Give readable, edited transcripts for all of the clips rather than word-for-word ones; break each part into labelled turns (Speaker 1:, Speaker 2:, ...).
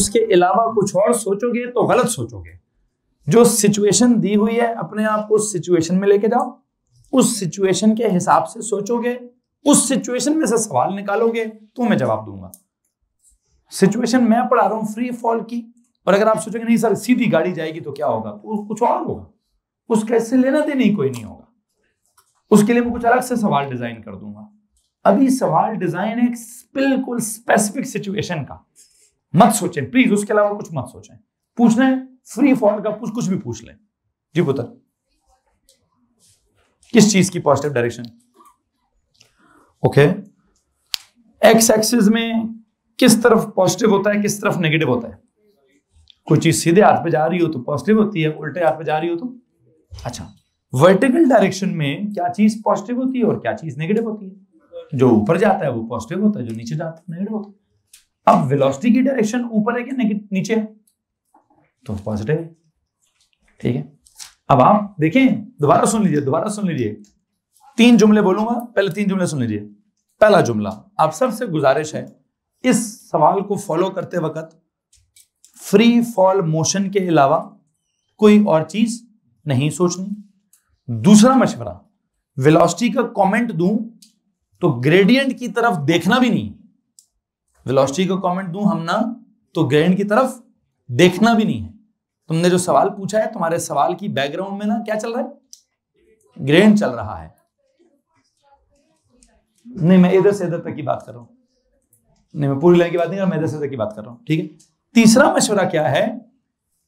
Speaker 1: उसके अलावा कुछ और सोचोगे तो गलत सोचोगे। जो सिचुएशन दी हुई है अपने आप को उस सिचुएशन में लेके जाओ, उस सिचुएशन के हिसाब से सोचोगे, उस सिचुएशन में से सवाल निकालोगे तो मैं जवाब दूंगा। सिचुएशन मैं पढ़ा रहा हूं फ्री फॉल की, और अगर आप सोचोगे नहीं सर सीधी गाड़ी जाएगी तो क्या होगा, तो कुछ और होगा, उसका इससे लेना देना ही कोई नहीं होगा। उसके लिए मैं कुछ अलग से सवाल डिजाइन कर दूंगा। अभी सवाल डिजाइन है बिल्कुल स्पेसिफिक सिचुएशन का, मत सोचें प्लीज, उसके अलावा कुछ मत सोचें। पूछना है फ्री फॉल का कुछ भी पूछ लें। जी पुत्र, किस चीज की positive direction? Okay, x axis में किस तरफ पॉजिटिव होता है, किस तरफ नेगेटिव होता है? कोई चीज सीधे हाथ पे जा रही हो तो पॉजिटिव होती है, उल्टे हाथ पे जा रही हो तो अच्छा। वर्टिकल डायरेक्शन में क्या चीज पॉजिटिव होती है और क्या चीज नेगेटिव होती है? जो ऊपर जाता है वो पॉजिटिव होता है, जो नीचे जाता है नेगेटिव होता है। अब वेलोसिटी की डायरेक्शन ऊपर है कि नीचे है? तो पॉजिटिव है, ठीक है। अब आप देखें, दोबारा सुन लीजिए, 3 जुमले बोलूंगा, पहले 3 जुमले सुन लीजिए। पहला जुमला, आप सबसे गुजारिश है इस सवाल को फॉलो करते वक्त फ्री फॉल मोशन के अलावा कोई और चीज नहीं सोचनी। दूसरा मशवरा, वेलोसिटी का कमेंट दूं तो ग्रेडियंट की तरफ देखना भी नहीं। वेलोसिटी का कमेंट दूं हम ना तो ग्रेडियंट की तरफ देखना भी नहीं है। तुमने जो सवाल पूछा है, तुम्हारे सवाल की बैकग्राउंड में ना क्या चल रहा है? ग्रेडियंट चल रहा है। नहीं, मैं इधर से इधर तक की बात कर रहा हूं, नहीं मैं पूरी लाइन की बात नहीं कर रहा, मैं इधर से इधर की बात कर रहा हूं, ठीक है। तीसरा मशवरा क्या है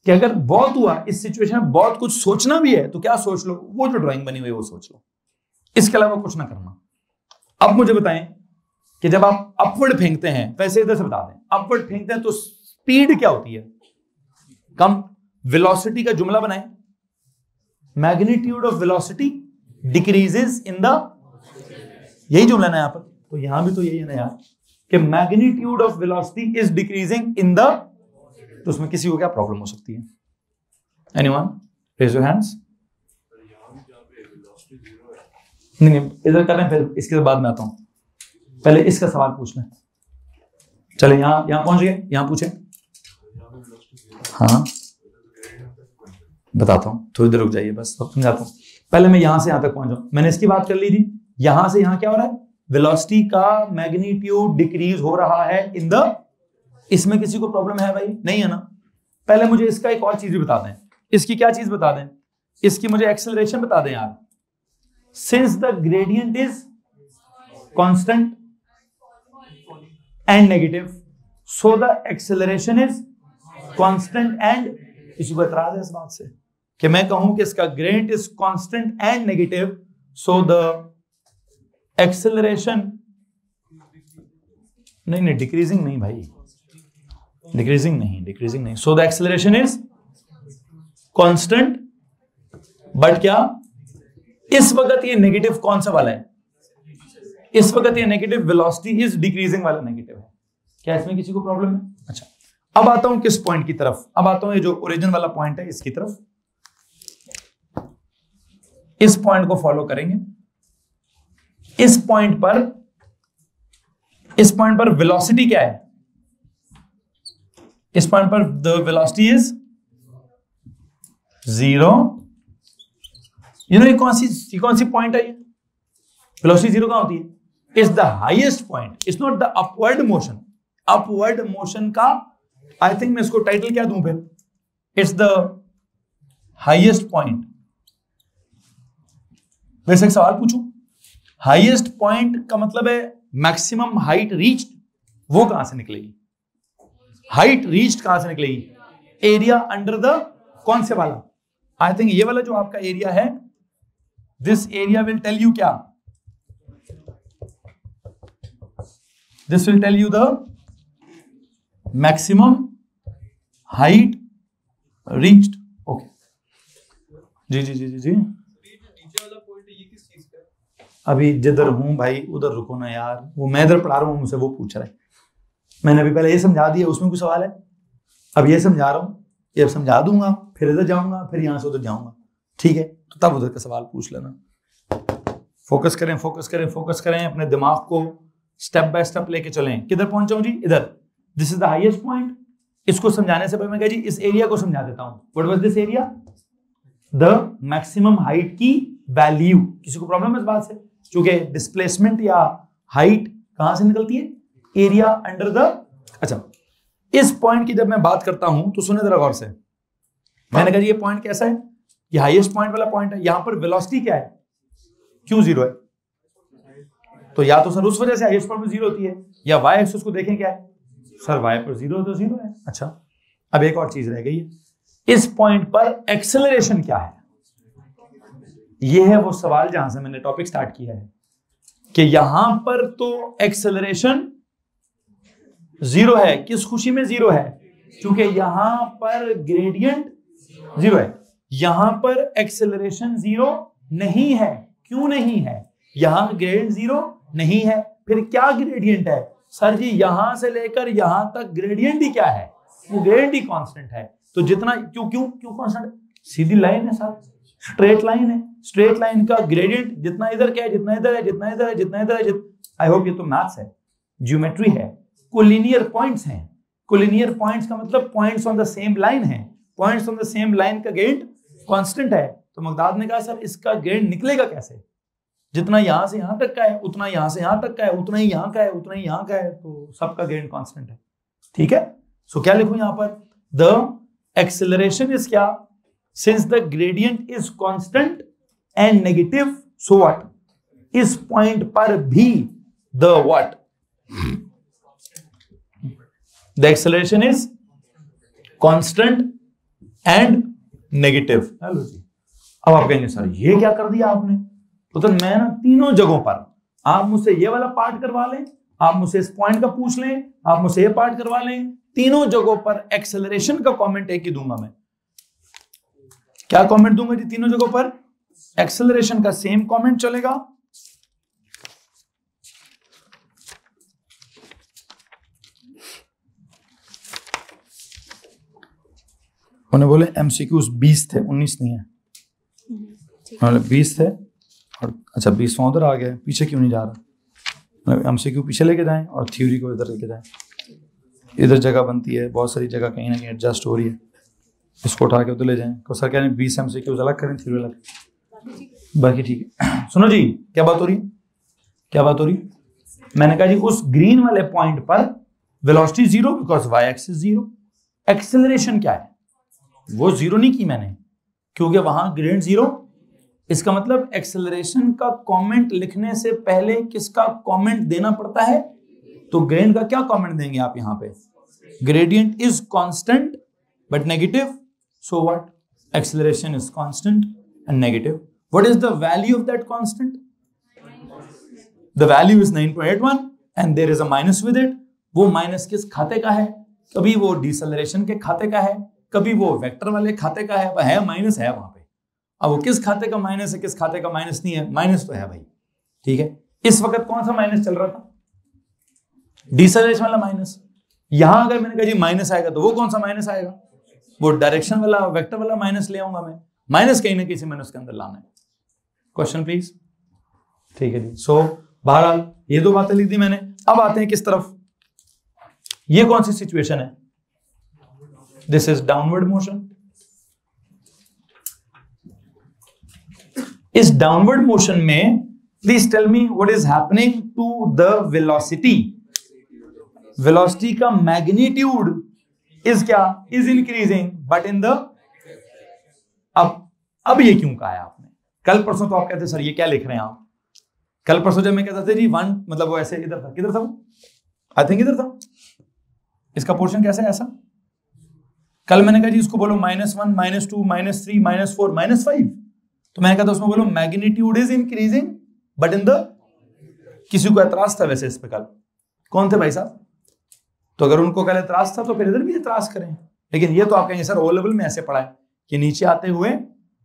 Speaker 1: कि अगर बहुत हुआ इस सिचुएशन में, बहुत कुछ सोचना भी है तो क्या सोच लो, वो जो ड्राइंग बनी हुई है वो सोच लो, इसके अलावा कुछ ना करना। अब मुझे बताएं कि जब आप अपवर्ड फेंकते हैं, वैसे इधर से बता दें, अपवर्ड फेंकते हैं तो स्पीड क्या होती है? कम। वेलोसिटी का जुमला बनाएं, magnitude of velocity decreases in the, यही जुमला ना यहां पर, तो यहां भी तो यही है ना यार कि magnitude of velocity is decreasing in the, तो उसमें किसी को क्या प्रॉब्लम हो सकती है? Anyone raise your hands. नहीं इधर कर रहे हैं, फिर इसके बाद में आता हूं, पहले इसका सवाल पूछना है। चले यहां पहुंच गए, यहां पूछे। हाँ बताता हूं, थोड़ी देर रुक जाइए बस, अब समझाता हूं। पहले मैं यहां से यहां तक पहुंच जाऊं, मैंने इसकी बात कर ली थी। यहां से यहां क्या हो रहा है? वेलोसिटी का मैग्नीट्यूड डिक्रीज हो रहा है इन द, इसमें किसी को प्रॉब्लम है भाई? नहीं है ना। पहले मुझे इसका एक और चीज भी बता दें, इसकी क्या चीज बता दें, इसकी मुझे एक्सेलरेशन बता दें यार। Since the gradient is constant and negative, so the acceleration is constant and, किसी को एतराज है इस बात से कि मैं कहूं कि इसका gradient is constant and negative, so the acceleration, नहीं डिक्रीजिंग नहीं भाई, डिक्रीजिंग नहीं, so the acceleration is constant, but क्या इस वक्त ये नेगेटिव कौन सा वाला है? इस वक्त ये नेगेटिव, वेलोसिटी इज डिक्रीजिंग वाला नेगेटिव है। क्या इसमें किसी को प्रॉब्लम है? अच्छा, अब आता हूं किस पॉइंट की तरफ, अब आता हूं ये जो ओरिजिन वाला पॉइंट है इसकी तरफ। इस पॉइंट को फॉलो करेंगे। इस पॉइंट पर वेलोसिटी क्या है? इस पॉइंट पर the velocity is 0। You know ये कौन सी पॉइंट है? ये वेलोसिटी 0 कहां होती है? Is the highest point, it's not the upward motion. Upward motion का आई थिंक मैं इसको टाइटल क्या दूं फिर? It's the highest point. वैसे एक सवाल पूछूं, हाईएस्ट पॉइंट का मतलब है मैक्सिमम हाइट रीच्ड, वो कहां से निकलेगी? हाइट रीच्ड कहां से निकलेगी? एरिया अंडर द, कौन से वाला? आई थिंक ये वाला जो आपका एरिया है, this area will tell you क्या? This will tell you the maximum height reached. Okay जी जी जी जी जी। अभी जिधर हूं भाई उधर रुको ना यार, वो मैं इधर पढ़ा रहा हूं, मुझसे वो पूछ रहा है। मैंने अभी पहले ये समझा दिया, उसमें कुछ सवाल है? अब ये समझा रहा हूं, ये समझा दूंगा, फिर इधर जाऊंगा, फिर यहां से उधर जाऊंगा, ठीक है? तो तब उधर का सवाल पूछ लेना। फोकस करें, फोकस करें, फोकस करें, अपने दिमाग को स्टेप बाय स्टेप लेके चलें। किधर पहुंचाऊं जी? इधर। This is the highest point, इसको समझाने से पहले मैं कहा जी इस एरिया को समझा देता हूं। What was this area? The maximum height की वैल्यू। किसी को प्रॉब्लम है इस बात से? क्योंकि डिस्प्लेसमेंट या हाइट कहां से निकलती है? Area under the. अच्छा, इस पॉइंट की जब मैं बात करता हूं तो सुने जरा गौर से। मैंने कहा जी ये पॉइंट कैसा है? ये हाईएस्ट पॉइंट वाला पॉइंट है। यहां पर वेलोसिटी क्या है? क्यों जीरो है? तो या तो सर उस वजह से हाईएस्ट पॉइंट पर जीरो होती है, या वाई एक्सिस को देखें क्या है सर, वाई पर जीरो तो जीरो है। अच्छा, अब एक और चीज रह गई है, इस पॉइंट पर एक्सेलरेशन क्या है? ये है वो सवाल जहां से मैंने टॉपिक स्टार्ट किया है कि यहां पर तो एक्सेलरेशन जीरो है। किस खुशी में जीरो है? क्योंकि यहां पर ग्रेडियंट जीरो है, यहां पर एक्सेलरेशन जीरो नहीं है। क्यों नहीं है? यहां ग्रेडियंट जीरो नहीं है, फिर क्या ग्रेडियंट है? सर जी यहां से लेकर यहां तक ग्रेडियंट ही क्या है? वो ग्रेडियंट ही कांस्टेंट है। तो जितना क्यों क्यों क्यों कांस्टेंट? सीधी लाइन है सर, स्ट्रेट लाइन है। स्ट्रेट लाइन का ग्रेडियंट जितना इधर क्या है, जितना इधर है, जितना इधर है, जितना इधर है। आई होप ये तो मैथ्स है, ज्योमेट्री है, कोलिनियर पॉइंट्स हैं। कोलिनियर पॉइंट्स का मतलब points on the same line है। Points on the same line का ग्रेडियंट कांस्टेंट है। तो मकदाद ने कहा सर इसका ग्रेडियंट निकलेगा कैसे? जितना यहां से यहां तक का है, उतना यहां से यहां तक का है, उतना ही यहां का है, उतना ही यहां का है, तो सबका ग्रेडियंट कांस्टेंट है। ठीक है, सो क्या लिखूं यहां पर? द एक्सेलरेशन इज क्या? Since the gradient is constant and negative, so what? इस पॉइंट पर भी the what? The acceleration is constant and negative. Hello जी, अब आप कहेंगे सर ये क्या कर दिया आपने? तो मैं ना तीनों जगहों पर, आप मुझसे ये वाला पार्ट करवा लें, आप मुझसे इस पॉइंट का पूछ लें, आप मुझसे ये पार्ट करवा लें, तीनों जगहों पर एक्सेलरेशन का कमेंट एक ही दूंगा मैं। क्या कमेंट दूंगा जी तीनों जगहों पर? एक्सेलरेशन का सेम कमेंट चलेगा। उन्हें बोले एमसीक्यूज 20 थे, 19 नहीं है। 20 थे और अच्छा 20वां उधर आ गया, पीछे क्यों नहीं जा रहा? एमसीक्यू पीछे लेके जाएं और थ्योरी को इधर लेके जाएं। इधर जगह बनती है, बहुत सारी जगह कहीं ना कहीं एडजस्ट हो रही है, इसको उठा के उधर ले जाएं। तो सर कह रहे हैं 20 एमसीक्यूज अलग करें, थ्योरी अलग। बाकी ठीक है। सुनो जी, क्या बात हो रही है? क्या बात हो रही? मैंने कहा जी उस ग्रीन वाले पॉइंट पर velocity zero because Y axis zero. Acceleration क्या है? वो जीरो नहीं की मैंने, क्योंकि वहां ग्रेडियंट जीरो। इसका मतलब एक्सेलरेशन का कमेंट लिखने से पहले किसका कमेंट देना पड़ता है? तो ग्रेडियंट का क्या कमेंट देंगे आप यहां पे? Gradient is constant but negative, so what? Acceleration is constant and negative. What is the value of that constant? The value is 9.81 and there is a minus with it. वो माइनस किस खाते का है? कभी वो डिसेलरेशन के खाते का है, कभी वो वेक्टर वाले खाते का है माइनस है वहां पे। अब वो किस खाते का माइनस है, किस खाते का माइनस नहीं है? माइनस तो है भाई। ठीक है, इस वक्त कौन सा माइनस चल रहा था? डिसेलरेशन वाला माइनस। यहां अगर मैंने कहा जी माइनस आएगा तो वो कौन सा माइनस आएगा? वो डायरेक्शन वाला वेक्टर वाला माइनस ले आऊंगा मैं। माइनस कहीं ना किसी माइनस के अंदर लाना है। Question please. ठीक है जी। सो बहरहाल ये दो बातें लिख दी मैंने। अब आते हैं किस तरफ? ये कौन सी सिचुएशन है? This is downward motion. इस डाउनवर्ड मोशन में please tell me what is happening to the velocity. Velocity का मैग्नीट्यूड इज क्या? Is increasing but in the. अब ये क्यों कहा है आपने? कल परसों तो आप कहते सर ये क्या लिख रहे हैं आप? कल परसों जब मैं कहता था जी वन, मतलब वो ऐसे इधर था, किधर था वो? आई थिंक इधर था। इसका पोर्शन कैसे है ऐसा? कल मैंने कहा जी इसको बोलो -1, -2, -3, -4, -5। तो मैंने कहा था उसमें बोलो magnitude is increasing but in the. किसी को एतराज था वैसे इस पे कल? कौन थे भाई साहब? तो अगर उनको कल एतराज था तो फिर इधर भी एतराज करें। लेकिन ये तो आप कहेंगे सर ओ लेवल में ऐसे पढ़ा है कि नीचे आते हुए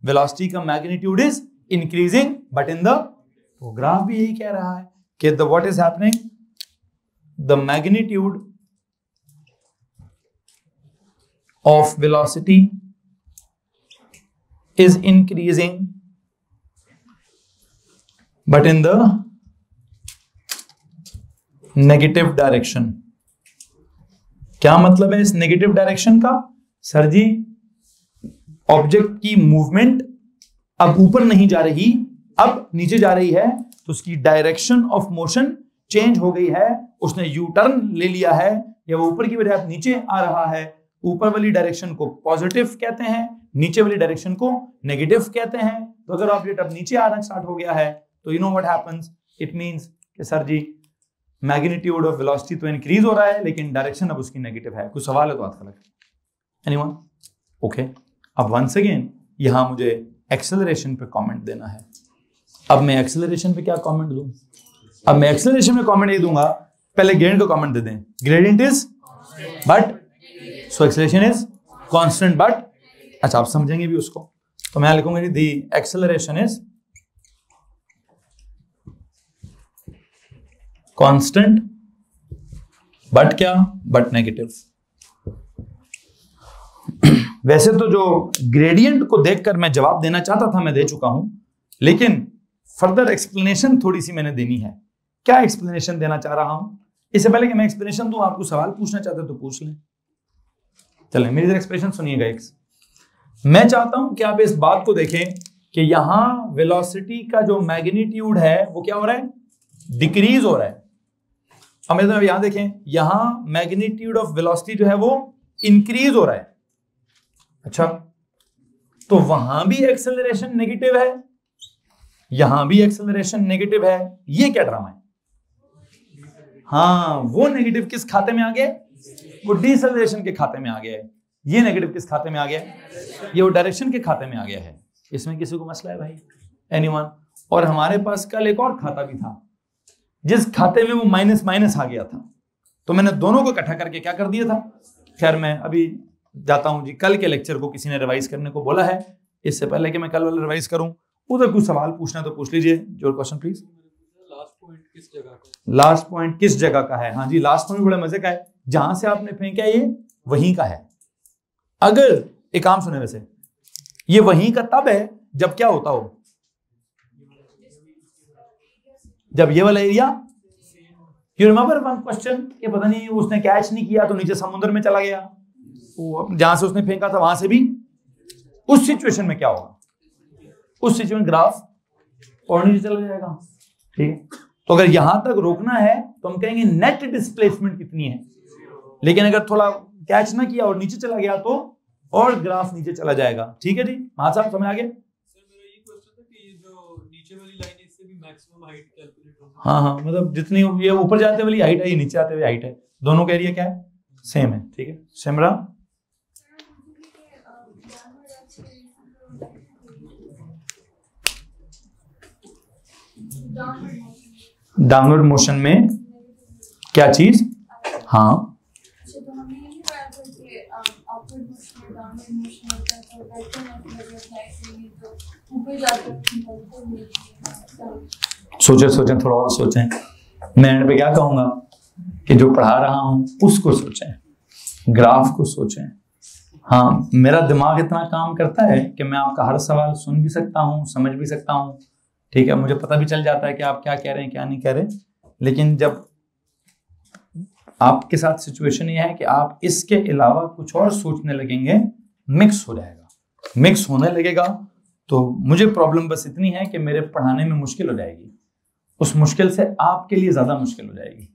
Speaker 1: वेलोसिटी का magnitude is increasing but in the. तो ग्राफ भी यही कह रहा है कि the what is happening, the magnitude of velocity is increasing but in the negative direction. क्या मतलब है इस नेगेटिव डायरेक्शन का? सर जी ऑब्जेक्ट की मूवमेंट अब ऊपर नहीं जा रही, अब नीचे जा रही है, तो उसकी डायरेक्शन ऑफ मोशन चेंज हो गई है, उसने यू टर्न ले लिया है, या वो ऊपर की बजाय अब नीचे आ रहा है। ऊपर वाली डायरेक्शन को पॉजिटिव कहते हैं, नीचे वाली डायरेक्शन को नेगेटिव कहते हैं। तो अगर ऑब्जेक्ट अब नीचे आना स्टार्ट हो गया है तो you know what happens, it means कि सर जी मैग्नीट्यूड ऑफ वेलोसिटी तो इंक्रीज हो रहा है लेकिन डायरेक्शन अब उसकी नेगेटिव है। कुछ सवाल है तो हाथ खड़ा करें। एनीवन? ओके, अब वंस अगेन यहां मुझे एक्सेलरेशन पे कमेंट देना है। अब मैं एक्सेलरेशन पे क्या कमेंट दूं? अब मैं एक्सेलरेशन में कमेंट ये दूंगा, पहले ग्रेडियंट को कमेंट दे दें, gradient is but, so acceleration is constant but. अच्छा आप समझेंगे भी उसको, तो मैं लिखूंगा दी एक्सेलरेशन इज कांस्टेंट बट क्या, बट नेगेटिव। वैसे तो जो ग्रेडियंट को देखकर मैं जवाब देना चाहता था मैं दे चुका हूं, लेकिन फर्दर एक्सप्लेनेशन थोड़ी सी मैंने देनी है। क्या एक्सप्लेनेशन देना चाह रहा हूं? इससे पहले कि मैं एक्सप्लेनेशन दूं, आपको सवाल पूछना चाहते तो पूछ लें। चलें मेरी इधर एक्सप्लेनेशन सुनिएगा। एक मैं चाहता हूं कि आप इस बात को देखें कि यहां वेलोसिटी का जो मैग्नीट्यूड है वो क्या हो रहा है, डिक्रीज हो रहा है। अब मेरे यहां देखें, यहां मैग्नीट्यूड ऑफ वेलोसिटी जो है वो इंक्रीज हो रहा है। अच्छा, तो वहां भी एक्सेलरेशन नेगेटिव है, यहां भी एक्सेलरेशन नेगेटिव है। ये क्या ड्रामा है? हाँ, वो नेगेटिव किस खाते में आ गया? वो डिसेलरेशन के खाते में आ गया है। ये नेगेटिव किस खाते में आ गया? ये वो डायरेक्शन के खाते में आ गया है। इसमें किसी को मसला है भाई? एनीवन? और हमारे पास कल एक और खाता भी था जिस खाते में वो माइनस माइनस आ गया था, तो मैंने दोनों को इकट्ठा करके क्या कर दिया था। खैर मैं अभी जाता हूं जी, कल के लेक्चर को किसी ने रिवाइज करने को बोला है। इससे पहले कि मैं कल वाला रिवाइज करूं, उधर कुछ सवाल पूछना तो पूछ लीजिए। जो क्वेश्चन प्लीज। लास्ट पॉइंट किस जगह का है? लास्ट पॉइंट किस जगह का है? हाँ जी, लास्ट पॉइंट बड़े मजे का है। जहां से आपने फेंका ये वहीं का है। अगर एक काम सुने, वैसे ये वहीं का तब है जब क्या होता हो, जब ये वाला area, you remember one question कि पता नहीं उसने कैच नहीं किया तो नीचे समुद्र में चला गया, जहां से उसने फेंका था वहां से भी। उस सिचुएशन में क्या होगा? उस सिचुएशन ग्राफ और नीचे चला जाएगा। ठीक है, तो अगर यहां तक रोकना है तो हम कहेंगे नेट डिस्प्लेसमेंट कितनी है, लेकिन अगर थोड़ा कैच ना किया और नीचे चला गया तो और ग्राफ नीचे चला जाएगा। ठीक है जी, हाँ साहब समझ आ गया? सर मेरा ये क्वेश्चन था कि ये जो नीचे वाली लाइन है इससे भी मैक्सिमम हाइट कैलकुलेट होगी? हाँ, मतलब जितनी ये ऊपर जाते वाली हाइट है, ये नीचे आते हुए हाइट है, दोनों का एरिया क्या है? सेम है। ठीक है सिमरा, डाउनवर्ड मोशन में क्या चीज? हाँ, सोचें थोड़ा और सोचें। मैं एंड पे क्या कहूंगा कि जो पढ़ा रहा हूं उसको सोचें, ग्राफ को सोचें। हाँ, मेरा दिमाग इतना काम करता है कि मैं आपका हर सवाल सुन भी सकता हूं, समझ भी सकता हूं। ठीक है, मुझे पता भी चल जाता है कि आप क्या कह रहे हैं क्या नहीं कह रहे, लेकिन जब आपके साथ सिचुएशन ये है कि आप इसके अलावा कुछ और सोचने लगेंगे, मिक्स हो जाएगा। मिक्स होने लगेगा तो मुझे प्रॉब्लम बस इतनी है कि मेरे पढ़ाने में मुश्किल हो जाएगी, उस मुश्किल से आपके लिए ज्यादा मुश्किल हो जाएगी।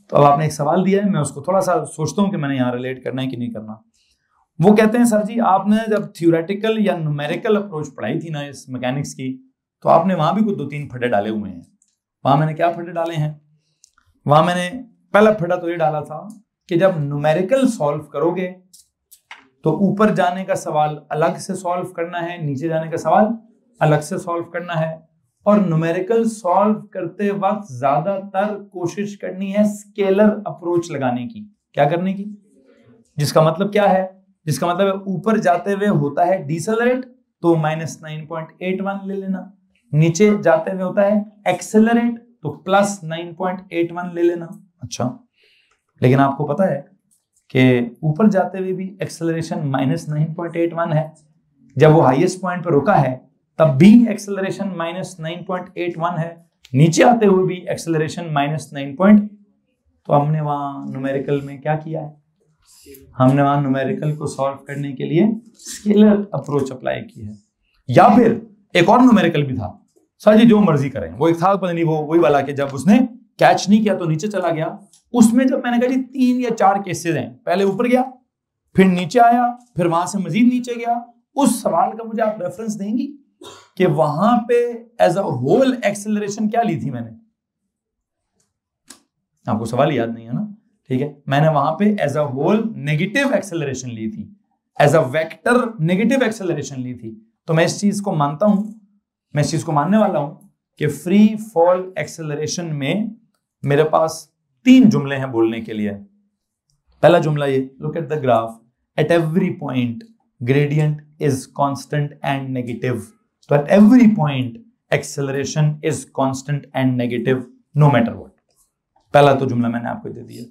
Speaker 1: तो अब आपने एक सवाल दिया है, मैं उसको थोड़ा सा सोचता हूँ कि मैंने यहाँ रिलेट करना है कि नहीं करना। वो कहते हैं सर जी आपने जब थ्योरेटिकल या न्यूमेरिकल अप्रोच पढ़ाई थी ना इस मैकेनिक्स की, तो आपने वहां भी कुछ 2-3 फटे डाले हुए हैं। वहां मैंने क्या फटे डाले हैं? वहां मैंने पहला फटा तो ये डाला था कि जब न्यूमेरिकल सॉल्व करोगे तो ऊपर जाने का सवाल अलग से सॉल्व करना है, नीचे जाने का सवाल अलग से सॉल्व करना है। और न्यूमेरिकल सॉल्व करते वक्त ज्यादातर कोशिश करनी है स्केलर अप्रोच लगाने की। क्या करने की? जिसका मतलब क्या है? जिसका मतलब है ऊपर जाते हुए होता है डिसेलरेट तो -9.81 ले लेना, नीचे जाते हुए होता है एक्सेलरेट तो +9.81 ले लेना। अच्छा, लेकिन आपको पता है कि ऊपर जाते हुए भी एक्सेलरेशन -9.81 है, जब वो हाईएस्ट पॉइंट पर रुका है तब भी एक्सेलरेशन -9.81 है, नीचे आते हुए भी एक्सेलरेशन -9. तो हमने वहां न्यूमेरिकल में क्या किया है? हमने वहां न्यूमेरिकल को सॉल्व करने के लिए स्केलर अप्रोच अप्लाई की है। या फिर एक और न्यूमेरिकल भी था, सर जी जो मर्जी करें, वो एक था पता नहीं वो वही वाला कि जब उसने कैच नहीं किया तो नीचे चला गया। उसमें जब मैंने कहा जी 3 या 4 केसेस हैं, पहले ऊपर गया फिर नीचे आया फिर वहां से मजीद नीचे गया, उस सवाल का मुझे आप रेफरेंस देंगी कि वहां पे एज अ होल एक्सेलरेशन क्या ली थी मैंने? आपको सवाल याद नहीं है ना? ठीक है, मैंने वहां पे as a whole negative acceleration ली थी, as a vector negative acceleration ली थी। तो मैं इस चीज को मानता हूं, मैं इस चीज को मानने वाला हूं कि फ्री फॉल एक्सेलरेशन में मेरे पास 3 जुमले हैं बोलने के लिए। पहला जुमला ये, look at the graph, at every point gradient is constant and negative. So at every point acceleration is constant and negative no matter what. पहला तो जुमला मैंने आपको दे दिया।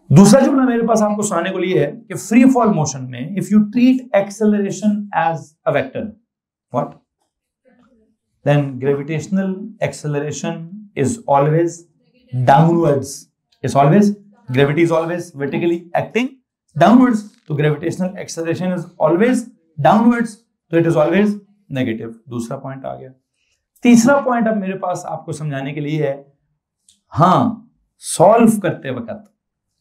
Speaker 1: दूसरा जुमला मेरे पास आपको सुनाने को लिए है कि फ्री फॉल मोशन में if you treat acceleration as a vector, what? Then gravitational acceleration is always downwards. It's always, gravity is always vertically acting downwards, तो gravitational acceleration is always downwards, तो it is always negative। दूसरा point आ गया। तीसरा point अब मेरे पास आपको समझाने के लिए है, हाँ सॉल्व करते वक्त,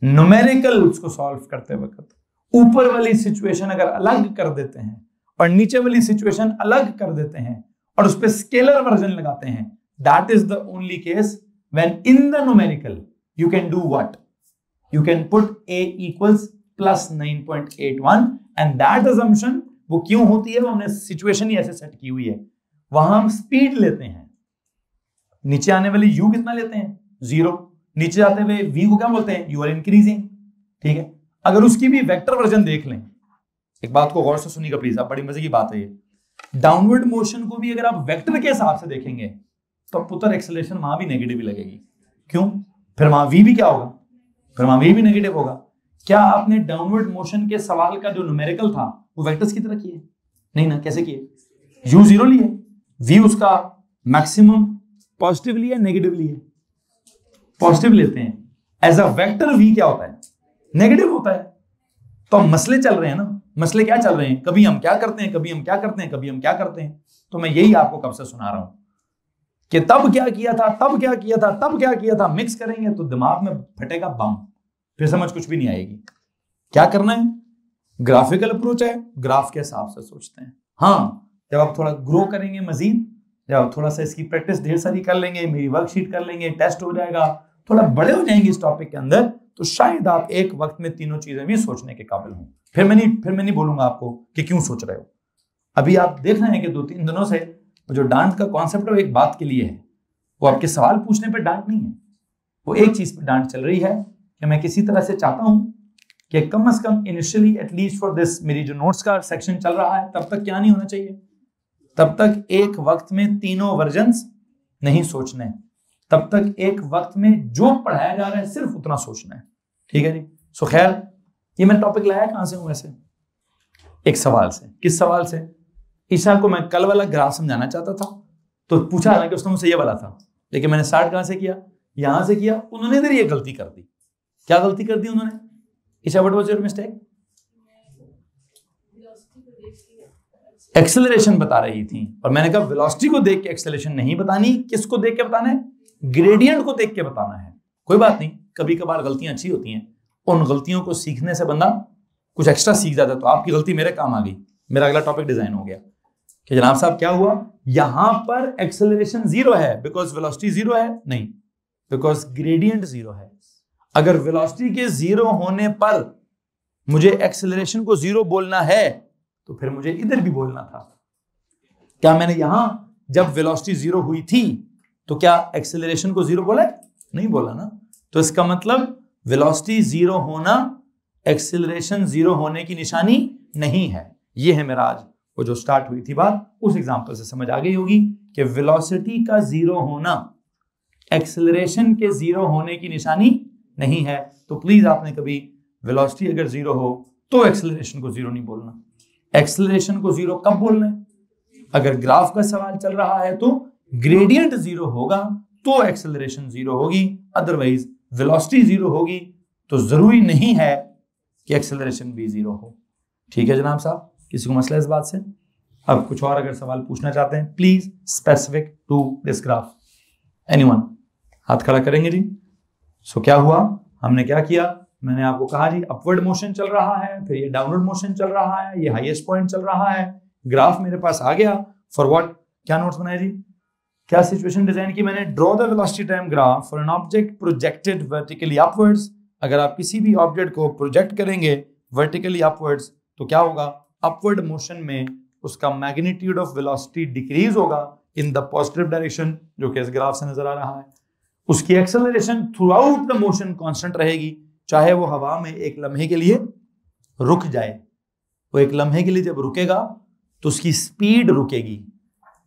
Speaker 1: न्यूमेरिकल्स को सॉल्व करते वक्त ऊपर वाली सिचुएशन अगर अलग कर देते हैं और नीचे वाली सिचुएशन अलग कर देते हैं और उस पर स्केलर वर्जन लगाते हैं, that is the only case when in the numerical you can do what, you can put a equals plus 9.81 and that assumption वो क्यों होती है, वो हमने सिचुएशन ही ऐसे सेट की हुई है। वहां हम स्पीड लेते हैं, नीचे आने वाली u कितना लेते हैं 0, नीचे जाते हुए v को क्या बोलते हैं, यू आर इंक्रीजिंग। ठीक है, अगर उसकी भी वेक्टर वर्जन देख लें, एक बात को गौर से सुनिएगा प्लीज, आप बड़ी मजे की बात है ये, डाउनवर्ड मोशन को भी अगर आप वेक्टर के हिसाब से देखेंगे तो पुत्र एक्सेलरेशन वहां भी नेगेटिव ही लगेगी। क्यों? फिर वहां v भी क्या होगा, फिर वहां v भी नेगेटिव होगा। क्या आपने डाउनवर्ड मोशन के सवाल का जो न्यूमेरिकल था वो वेक्टर्स की तरह किए? नहीं ना। कैसे किए? u 0 लिए, v उसका मैक्सिमम पॉजिटिव लिए नेगेटिव लिए, पॉजिटिव लेते हैं। एज अ वेक्टर v क्या होता है, नेगेटिव होता है। तो हम मसले चल रहे हैं ना, मसले क्या चल रहे हैं, कभी हम क्या करते हैं, कभी हम क्या करते हैं, कभी हम क्या करते हैं। तो मैं यही आपको कब से सुना रहा हूं कि तब क्या किया था, तब क्या किया था, तब क्या किया था, मिक्स करेंगे तो दिमाग में फटेगा बम, फिर समझ कुछ भी नहीं आएगी। क्या करना है, ग्राफिकल अप्रोच है, ग्राफ के हिसाब से सोचते हैं। हाँ, जब आप थोड़ा ग्रो करेंगे मजीद, जब आप थोड़ा सा इसकी प्रैक्टिस ढेर सारी कर लेंगे, मेरी वर्कशीट कर लेंगे, टेस्ट हो जाएगा, थोड़ा बड़े हो जाएंगे इस टॉपिक के अंदर, तो शायद आप एक वक्त में तीनों चीजें भी सोचने के काबिल हों। फिर मैं नहीं बोलूंगा आपको कि क्यों सोच रहे हो। अभी आप देख रहे हैं कि 2-3 दिनों से जो डांट का कॉन्सेप्ट है वो एक बात के लिए है, वो आपके सवाल पूछने पर डांट नहीं है, वो एक चीज पर डांट चल रही है कि मैं किसी तरह से चाहता हूं कि कम से कम इनिशियली एटलीस्ट फॉर दिस, मेरी जो नोट्स का सेक्शन चल रहा है तब तक क्या नहीं होना चाहिए, तब तक एक वक्त में तीनों वर्जन्स नहीं सोचने, तब तक एक वक्त में जो पढ़ाया जा रहा है सिर्फ उतना सोचना है। ठीक है जी। सो खैर, ये मैं टॉपिक लाया कहां से हूं वैसे, एक सवाल से। किस सवाल से? ईशा को मैं कल वाला ग्राफ समझाना चाहता था, तो पूछा ना कि उसने मुझसे ये वाला था, लेकिन मैंने स्टार्ट कहां से किया, यहां से किया। उन्होंने इधर ये गलती कर दी। क्या गलती कर दी उन्होंने? Isha, what was your mistake? Acceleration बता रही थी और मैंने कहा वेलोसिटी को देख के एक्सेलरेशन नहीं बतानी, किसको देख के बताना है, ग्रेडियंट को देख के बताना है। कोई बात नहीं, कभी कभार गलतियां अच्छी होती हैं, उन गलतियों को सीखने से बंदा कुछ एक्स्ट्रा सीख जाता है। तो आपकी गलती मेरे काम आ गई, मेरा अगला टॉपिक डिजाइन हो गया कि जनाब साहब क्या हुआ, यहां पर एक्सेलरेशन 0 है बिकॉज वेलोसिटी 0 है, नहीं, बिकॉज ग्रेडियंट 0 है। अगर वेलोसिटी के 0 होने पर मुझे एक्सेलरेशन को 0 बोलना है तो फिर मुझे इधर भी बोलना था। क्या मैंने यहां जब वेलोसिटी 0 हुई थी तो क्या एक्सेलरेशन को 0 बोला? नहीं बोला ना। तो इसका मतलब वेलोसिटी 0 होना एक्सेलरेशन 0 होने की निशानी नहीं है। ये है मेरा आज वो जो स्टार्ट हुई थी बात, उस एग्जांपल से समझ आ गई होगी कि वेलोसिटी का 0 होना एक्सेलरेशन के 0 होने की निशानी नहीं है। तो प्लीज आपने कभी वेलोसिटी अगर 0 हो तो एक्सेलरेशन को 0 नहीं बोलना। एक्सेलरेशन को 0 कब बोलना है? अगर ग्राफ का सवाल चल रहा है तो ग्रेडियंट 0 होगा तो एक्सेलरेशन 0 होगी, अदरवाइज वेलोसिटी 0 होगी। तो जरूरी नहीं है कि एक्सेलरेशन भी 0 हो। ठीक है जनाब साहब, किसी को मसला इस बात से? अब कुछ और अगर सवाल पूछना चाहते हैं please specific to this graph, anyone हाथ खड़ा करेंगे जी। सो क्या हुआ, हमने क्या किया, मैंने आपको कहा जी अपवर्ड मोशन चल रहा है, फिर ये डाउनवर्ड मोशन चल रहा है, ये हाईएस्ट पॉइंट चल रहा है, ग्राफ मेरे पास आ गया। फॉर व्हाट, क्या नोट्स बनाए जी, क्या सिचुएशन डिजाइन की मैंने, draw the velocity time graph for an object projected vertically upwards. अगर आप किसी भी ऑब्जेक्ट को प्रोजेक्ट करेंगे वर्टिकली अपवर्ड्स तो क्या होगा, अपवर्ड मोशन में उसका मैग्नीट्यूड ऑफ वेलोसिटी डिक्रीज होगा इन द पॉजिटिव डायरेक्शन, जो कि इस ग्राफ से नजर आ रहा है। उसकी acceleration through out the motion constant रहेगी, चाहे वो हवा में एक लम्हे के लिए रुक जाए। वो एक लम्हे के लिए जब रुकेगा तो उसकी स्पीड रुकेगी,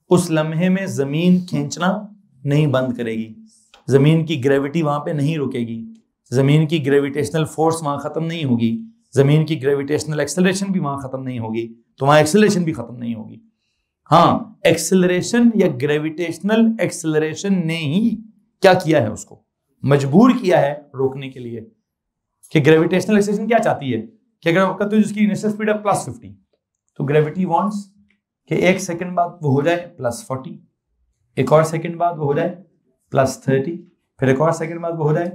Speaker 1: उस लम्हे में जमीन खींचना नहीं बंद करेगी, जमीन की ग्रेविटी वहां पे नहीं रुकेगी, जमीन की ग्रेविटेशनल फोर्स वहां खत्म नहीं होगी, जमीन की ग्रेविटेशनल एक्सेलरेशन भी वहां खत्म नहीं होगी, तो वहां एक्सेलरेशन भी खत्म नहीं होगी। हाँ, एक्सेलरेशन या ग्रेविटेशनल एक्सेलरेशन ने ही क्या किया है, उसको मजबूर किया है रोकने के लिए। कि ग्रेविटेशनल एक्सेलरेशन क्या चाहती है कि अगर आपका तो जिसकी इनिशियल स्पीड है +50, तो ग्रेविटी वांट्स कि 1 सेकंड बाद वो हो जाए +40, एक और सेकंड बाद वो हो जाए +30, फिर एक और सेकंड बाद वो हो जाए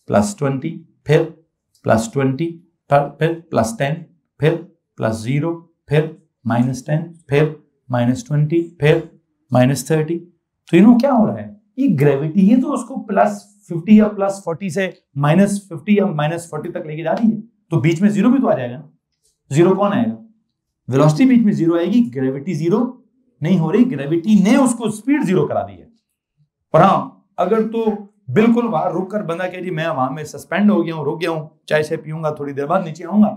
Speaker 1: +20, फिर +20, फिर +10, फिर +0, फिर -10, फिर -20, फिर -30। तो क्या हो रहा है, ये ग्रेविटी ही तो उसको +50 या +40 से -50 या -40 तक लेके जा रही है, तो बीच में 0 भी तो आ जाएगा ना। 0 कौन आएगा, वेलोसिटी बीच में 0 आएगी, ग्रेविटी 0 नहीं हो रही, ग्रेविटी ने उसको स्पीड 0 करा दी है। और हाँ, अगर तो बिल्कुल वहां रुक कर बंदा कह जी मैं वहां में सस्पेंड हो गया हूँ, रुक गया हूँ, चाय से पीऊंगा, थोड़ी देर बाद नीचे आऊंगा,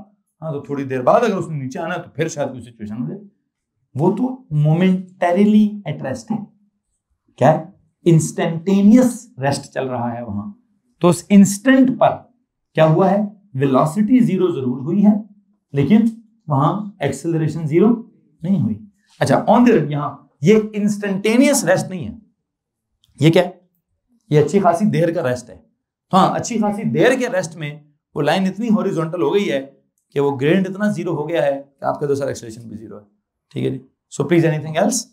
Speaker 1: हाँ तो थोड़ी देर बाद अगर उसने नीचे आना है तो फिर शायद कोई सिचुएशन हो जाए। वो तो मोमेंटरीली एट रेस्ट है, क्या है, इंस्टेंटेनियस रेस्ट चल रहा है वहां। तो उस इंस्टेंट पर क्या हुआ है, वेलोसिटी 0 जरूर हुई है लेकिन वहां एक्सेलरेशन 0 नहीं हुई। अच्छा, ऑन द यहां ये इंस्टेंटेनियस रेस्ट नहीं है, ये क्या है, ये अच्छी खासी देर का रेस्ट है। हाँ, अच्छी खासी देर के रेस्ट में वो लाइन इतनी हॉरिजॉन्टल हो गई है कि वो ग्रेडियंट इतना 0 हो गया है कि आपका तो सर एक्सेलरेशन भी 0 है। ठीक है जी, सो प्लीज एनीथिंग एल्स।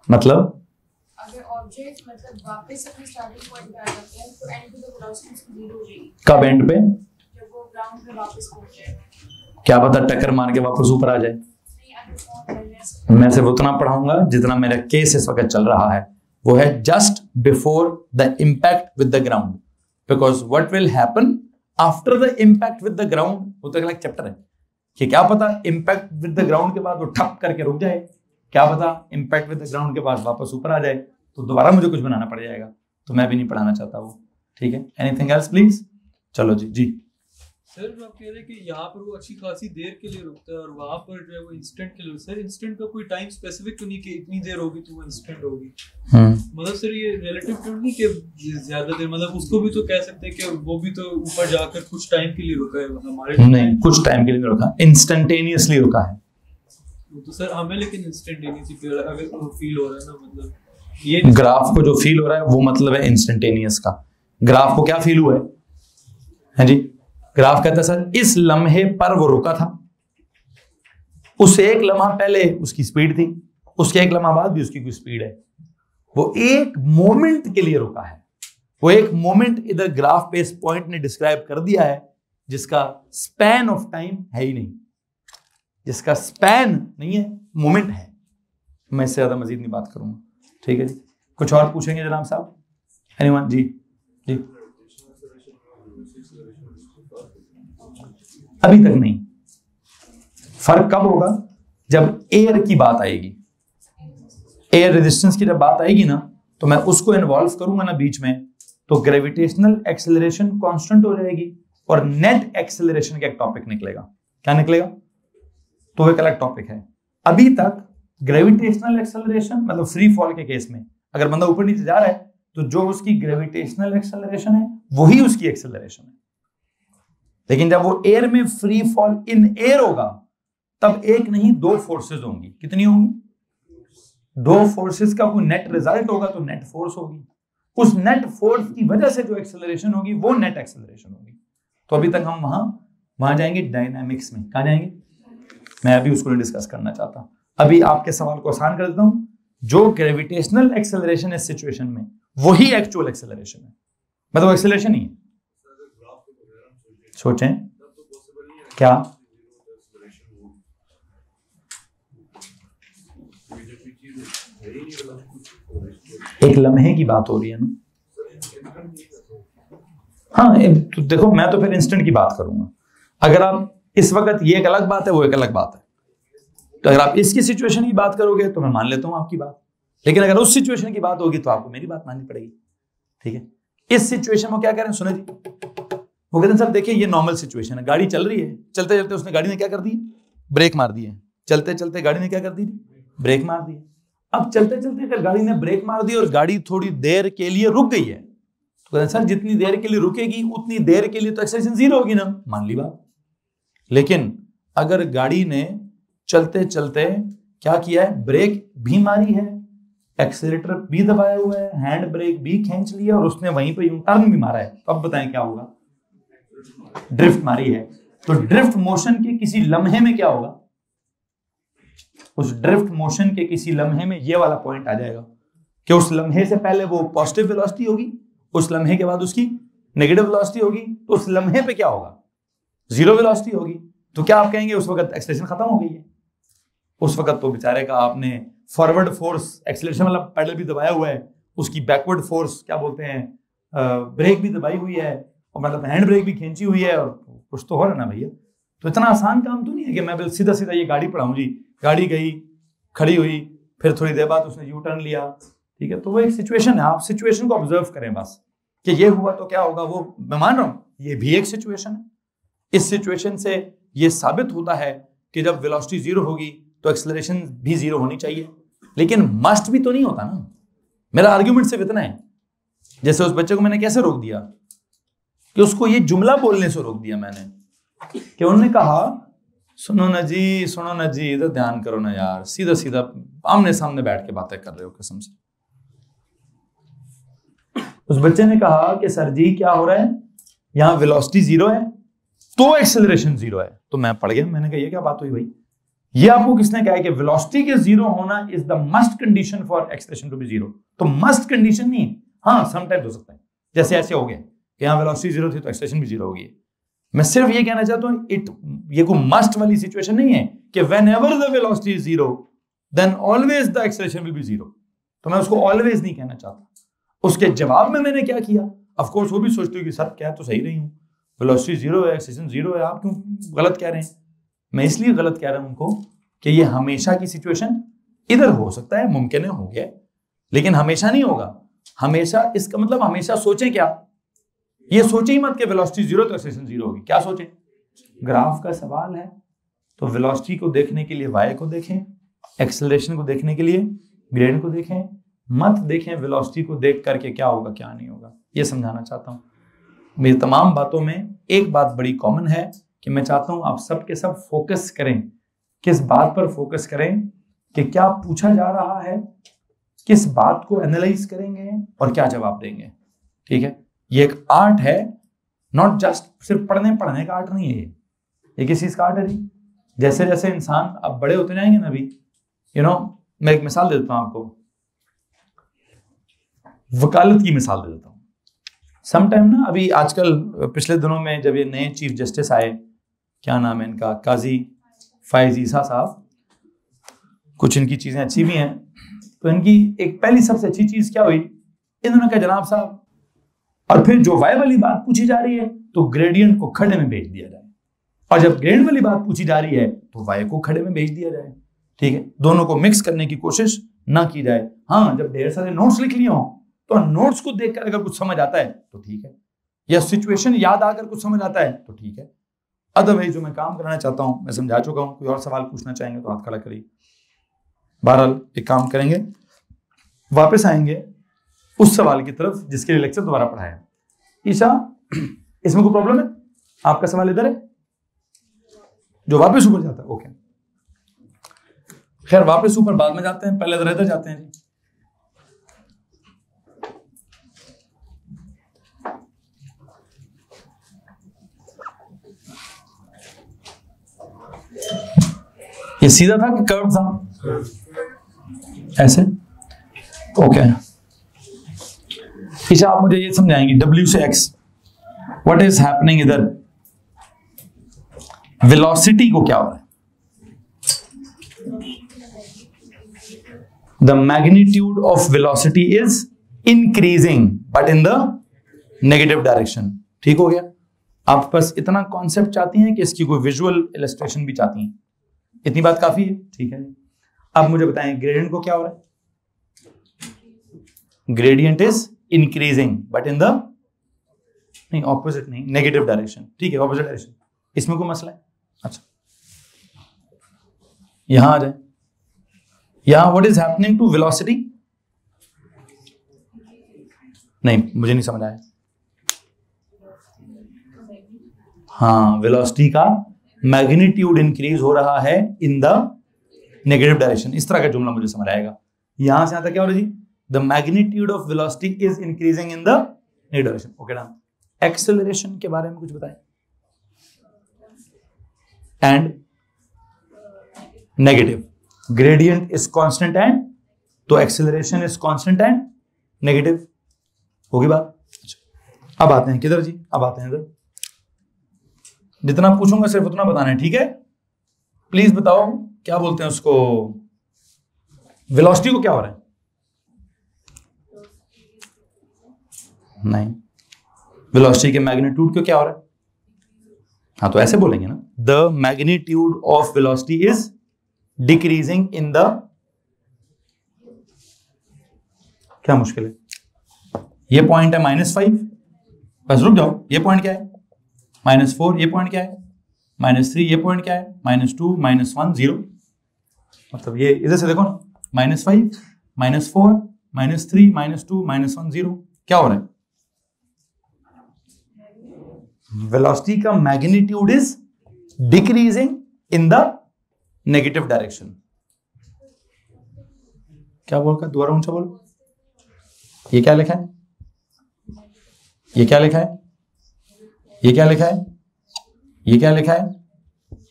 Speaker 1: मतलब
Speaker 2: अगर ऑब्जेक्ट वापस अपने स्टार्टिंग पॉइंट पे आ जाते हैं तो एंड पे तो वेलोसिटी 0 हो जाएगी।
Speaker 1: कब एंड पे,
Speaker 2: जब वो ग्राउंड पे वापस पहुंच जाएगा।
Speaker 1: क्या पता टक्कर मार के वापस ऊपर आ जाए। मैं सिर्फ उतना पढ़ाऊंगा जितना मेरा केस इस वक्त चल रहा है, वो है just before the impact with the ground, because what will happen after the impact with the ground, वो तो अगला चैप्टर है कि क्या पता इम्पैक्ट विद द ग्राउंड के बाद वो ठप करके रुक जाए, क्या पता इम्पैक्ट विद द ग्राउंड के बाद वापस ऊपर आ जाए, तो दोबारा मुझे कुछ बनाना पड़ जाएगा, तो मैं भी नहीं पढ़ाना चाहता वो। ठीक है, एनीथिंग एल्स प्लीज। चलो जी जी
Speaker 3: सर, आप कह रहे हैं कि यहाँ पर वो अच्छी खासी देर के लिए रुकता है और वहाँ पर जो है वो इंस्टेंट के लिए। सर, इंस्टेंट का कोई टाइम स्पेसिफिक तो नहीं कि इतनी देर होगी तो वो इंस्टेंट होगी। मतलब सर ये रिलेटिव टर्म नहीं कि ज्यादा देर, मतलब उसको भी तो कह सकते हैं कि वो भी तो ऊपर जाकर कुछ टाइम के लिए रुका है, हमारे
Speaker 1: नहीं कुछ टाइम के लिए नहीं रुका, इंस्टेंटेनियसली रुका है।
Speaker 3: तो सर हमें लेकिन इंस्टेंटेनियसली अगर फील हो रहा है ना, मतलब ये
Speaker 1: ग्राफ को जो फील हो रहा है वो मतलब है इंस्टेंटेनियस का। ग्राफ को क्या फील हुआ है जी, ग्राफ कहता है सर इस लम्हे पर वो रुका था, उससे एक लम्हा पहले उसकी स्पीड थी, उसके एक लम्हा बाद भी उसकी कोई स्पीड है, वो एक मोमेंट के लिए रुका है। वो एक मोमेंट इधर ग्राफ पे इस पॉइंट ने डिस्क्राइब कर दिया है जिसका स्पैन ऑफ टाइम है ही नहीं, जिसका स्पैन नहीं है, मोमेंट है। मैं इससे ज्यादा मजीद नहीं बात करूंगा। ठीक है जी, कुछ और पूछेंगे जनाब साहब, एनीवन? जी जी, अभी तक नहीं। फर्क कब होगा, जब एयर की बात आएगी, एयर रेजिस्टेंस की जब बात आएगी ना, तो मैं उसको इन्वॉल्व करूंगा ना बीच में, तो ग्रेविटेशनल एक्सेलरेशन कांस्टेंट हो जाएगी और नेट एक्सेलरेशन का एक टॉपिक निकलेगा। क्या निकलेगा, तो एक अलग टॉपिक है। अभी तक ग्रेविटेशनल एक्सेलरेशन मतलब फ्री फॉल के केस में अगर बंदा ऊपर नीचे जा रहा है तो जो उसकी ग्रेविटेशनल एक्सेलरेशन है वही उसकी एक्सेलरेशन है, लेकिन जब वो एयर में फ्री फॉल इन एयर होगा तब एक नहीं 2 फोर्सेस होंगी। कितनी होंगी, दो फोर्सेस का कोई नेट रिजल्ट होगा तो नेट फोर्स होगी, उस नेट फोर्स की वजह से जो एक्सेलरेशन होगी वो नेट एक्सेलरेशन होगी। तो अभी तक हम वहां जाएंगे डायनामिक्स में। कहां जाएंगे? मैं अभी उसको डिस्कस करना चाहता हूं। अभी आपके सवाल को आसान कर देता हूं, जो ग्रेविटेशनल एक्सेलरेशन इस सिचुएशन में वही एक्चुअल एक्सेलरेशन है, मतलब एक्सेलरेशन ही है। सोचें क्या एक लम्हे की बात हो रही है ना? हाँ, तो देखो मैं तो फिर इंस्टेंट की बात करूंगा। अगर आप इस वक्त, ये एक अलग बात है, वो एक अलग बात है। तो अगर आप इसकी सिचुएशन की बात करोगे तो मैं मान लेता हूं आपकी बात, लेकिन अगर उस सिचुएशन की बात होगी तो आपको मेरी बात माननी पड़ेगी। ठीक है, इस सिचुएशन में क्या कह रहे हैं, सुने जी। वो कहते हैं सर देखिए ये नॉर्मल सिचुएशन है, गाड़ी चल रही है, चलते चलते उसने गाड़ी ने क्या कर दी, ब्रेक मार दी है। चलते चलते गाड़ी ने क्या कर दी, ब्रेक मार दी। अब चलते चलते अगर गाड़ी ने ब्रेक मार दी और गाड़ी थोड़ी देर के लिए रुक गई है, तो कहते हैं सर जितनी देर के लिए रुकेगी उतनी देर के लिए तो एक्सेलरेशन जीरो होगी ना, मान ली बात। लेकिन अगर गाड़ी ने चलते चलते क्या किया है, ब्रेक भी मारी है, एक्सीलरेटर भी दबाया हुआ है, हैंड ब्रेक भी खींच लिया और उसने वहीं पे यूं टर्न भी मारा है, तो अब बताएं क्या होगा, ड्रिफ्ट मारी है। तो ड्रिफ्ट मोशन के किसी लम्हे में क्या होगा, उस ड्रिफ्ट मोशन के किसी लम्हे में ये वाला पॉइंट आ जाएगा कि उस लम्हे से पहले वो पॉजिटिव वेलोसिटी होगी, उस लम्हे के बाद उसकी नेगेटिव वेलोसिटी होगी, तो उस लम्हे पे क्या होगा, जीरो वेलोसिटी होगी। तो क्या आप कहेंगे उस वक्त एक्सेलरेशन खत्म हो गई है? उस वक्त तो बेचारे का आपने फॉरवर्ड फोर्स, एक्सेलरेशन मतलब पैडल भी दबाया हुआ है, उसकी बैकवर्ड फोर्स क्या बोलते हैं, ब्रेक भी दबाई हुई है, और मतलब हैंड ब्रेक भी खींची हुई है, और कुछ तो हो रहा ना भैया। तो इतना आसान काम तो नहीं है कि मैं सीधा सीधा ये गाड़ी पढ़ाऊं जी। गाड़ी गई, खड़ी हुई, फिर थोड़ी देर बाद उसने यू टर्न लिया। ठीक है, तो वो एक सिचुएशन है, आप सिचुएशन को ऑब्जर्व करें बस कि ये हुआ तो क्या होगा। वो मैं मान रहा हूं ये भी एक सिचुएशन है। इस सिचुएशन से ये साबित होता है कि जब वेलोसिटी जीरो होगी तो एक्सेलरेशन भी जीरो होनी चाहिए, लेकिन मस्ट भी तो नहीं होता ना। मेरा आर्ग्यूमेंट सिर्फ इतना है, जैसे उस बच्चे को मैंने कैसे रोक दिया कि उसको ये जुमला बोलने से रोक दिया मैंने, कि उन्होंने कहा सुनो ना जी इधर ध्यान करो ना यार, सीधा सीधा आमने सामने बैठ के बातें कर रहे हो कसम से। उस बच्चे ने कहा कि सर जी क्या हो रहा है, यहां वेलोसिटी जीरो है तो एक्सेलरेशन जीरो है। तो मैं पढ़ गया, मैंने कहा ये क्या बात हुई भाई, ये आपको किसने कहा है कि वेलोसिटी के जीरो होना is the must condition for acceleration to be zero? तो मस्ट कंडीशन नहीं, हाँ समटाइम्स हो सकता है, जैसे ऐसे हो गया कि यहां वेलोसिटी जीरो थी तो एक्सेलरेशन भी जीरो होगी। मैं सिर्फ ये कहना चाहता हूं ये कोई मस्ट वाली सिचुएशन नहीं है कि whenever the velocity is zero then always the acceleration will be zero. तो मैं उसको ऑलवेज नहीं कहना चाहता। उसके जवाब में मैंने क्या किया, ऑफ कोर्स वो भी सोचते हो कि सर क्या तो सही रही हूं, वेलोसिटी जीरो है, एक्सेलरेशन जीरो है, आप क्यों गलत कह रहे हैं? मैं इसलिए गलत कह रहा हूं उनको कि ये हमेशा की सिचुएशन इधर हो सकता है, मुमकिन है हो गया, लेकिन हमेशा नहीं होगा। हमेशा इसका मतलब हमेशा सोचें क्या, ये सोचे ही मत कि वेलोसिटी जीरो तो एक्सेलरेशन जीरो होगी। क्या सोचें, ग्राफ का सवाल है तो वेलोसिटी को देखने के लिए वाई को देखें, एक्सेलरेशन को देखने के लिए ग्रेड को देखें, मत देखें वेलोसिटी को देख करके क्या होगा क्या नहीं होगा। ये समझाना चाहता हूं। मेरी तमाम बातों में एक बात बड़ी कॉमन है कि मैं चाहता हूं आप सब के सब फोकस करें। किस बात पर फोकस करें कि क्या पूछा जा रहा है, किस बात को एनालाइज करेंगे और क्या जवाब देंगे। ठीक है, ये एक आर्ट है, नॉट जस्ट सिर्फ पढ़ने का आर्ट नहीं है। ये किस चीज का आर्ट है जी? जैसे जैसे इंसान अब बड़े होते जाएंगे ना, अभी मैं एक मिसाल दे देता हूं आपको, वकालत की मिसाल दे देता हूं। समटाइम ना, अभी आजकल पिछले दिनों में जब ये नए चीफ जस्टिस आए, क्या नाम है इनका, काजी फैज ईसा साहब, कुछ इनकी चीजें अच्छी भी हैं। तो इनकी एक पहली सबसे अच्छी चीज क्या हुई, इन्होंने कहा जनाब साहब, और फिर जो वाई वाली बात पूछी जा रही है तो ग्रेडियंट को खड़े में भेज दिया जाए, और जब ग्रेड वाली बात पूछी जा रही है तो वाई को खड़े में भेज दिया जाए। ठीक है, दोनों को मिक्स करने की कोशिश ना की जाए। हाँ, जब ढेर सारे नोट्स लिख लिए हो तो नोट्स को देखकर अगर कुछ समझ आता है तो ठीक है, या सिचुएशन याद आकर कुछ समझ आता है तो ठीक है। अदरवाइज जो मैं काम कराना चाहता हूं मैं समझा चुका हूं। कोई और सवाल पूछना चाहेंगे तो हाथ खड़ा करिए। बहरहाल एक काम करेंगे, वापस आएंगे उस सवाल की तरफ जिसके लिए लेक्चर दोबारा पढ़ाया। ईशा, इसमें कोई प्रॉब्लम है? आपका सवाल इधर है जो वापस ऊपर जाता है। ओके, खैर वापस ऊपर बाद में जाते हैं, पहले इधर जाते हैं जी। ये सीधा था कि कर्व था? ऐसे। ओके, अच्छा आप मुझे ये समझाएंगे W से X व्हाट इज हैपनिंग इधर, वेलोसिटी को क्या हो रहा है? The magnitude of velocity is increasing but in the negative direction. ठीक हो गया? आप बस इतना कॉन्सेप्ट चाहती हैं कि इसकी कोई विजुअल इलस्ट्रेशन भी चाहती हैं, इतनी बात काफी है। ठीक है, अब मुझे बताएं ग्रेडियंट को क्या हो रहा है? Gradient is increasing but in the नहीं ऑपोजिट नहीं, नेगेटिव डायरेक्शन। ठीक है, ऑपोजिट डायरेक्शन। इसमें कोई मसला है? अच्छा यहां आ जाए, यहां what is happening to velocity? नहीं मुझे नहीं समझ आया। हाँ, वेलोसिटी का मैग्नीट्यूड इंक्रीज हो रहा है इन द नेगेटिव डायरेक्शन, इस तरह का जुमला मुझे समझ आएगा। यहां से यहां तक क्या हो रहा है जी? The magnitude of velocity is increasing in the negative direction. Okay done. Acceleration के बारे में कुछ बताएं। And negative, gradient is constant and, तो acceleration is constant and negative. होगी बात? अच्छा अब आते हैं किधर जी? अब आते हैं इधर। जितना पूछूंगा सिर्फ उतना बताना है, ठीक है? प्लीज बताओ क्या बोलते हैं उसको, वेलोसिटी को क्या हो रहा है? नहीं, वेलोसिटी के मैग्नीट्यूड को क्या हो रहा है? हाँ तो ऐसे बोलेंगे ना, the magnitude of velocity is decreasing in the, क्या मुश्किल है? ये पॉइंट है -5, बस रुक जाओ। ये पॉइंट क्या है? -4। ये पॉइंट क्या है? -3। ये पॉइंट क्या है? -2, -1, 0। मतलब ये इधर से देखो ना, -5, -4, -3, -2, -1, 0। क्या हो रहा है? वेलोसिटी का magnitude is decreasing in the negative direction. क्या बोल कर दोबारा ऊंचा बोलो। ये क्या लिखा है? ये क्या लिखा है? ये क्या लिखा है? ये क्या लिखा है?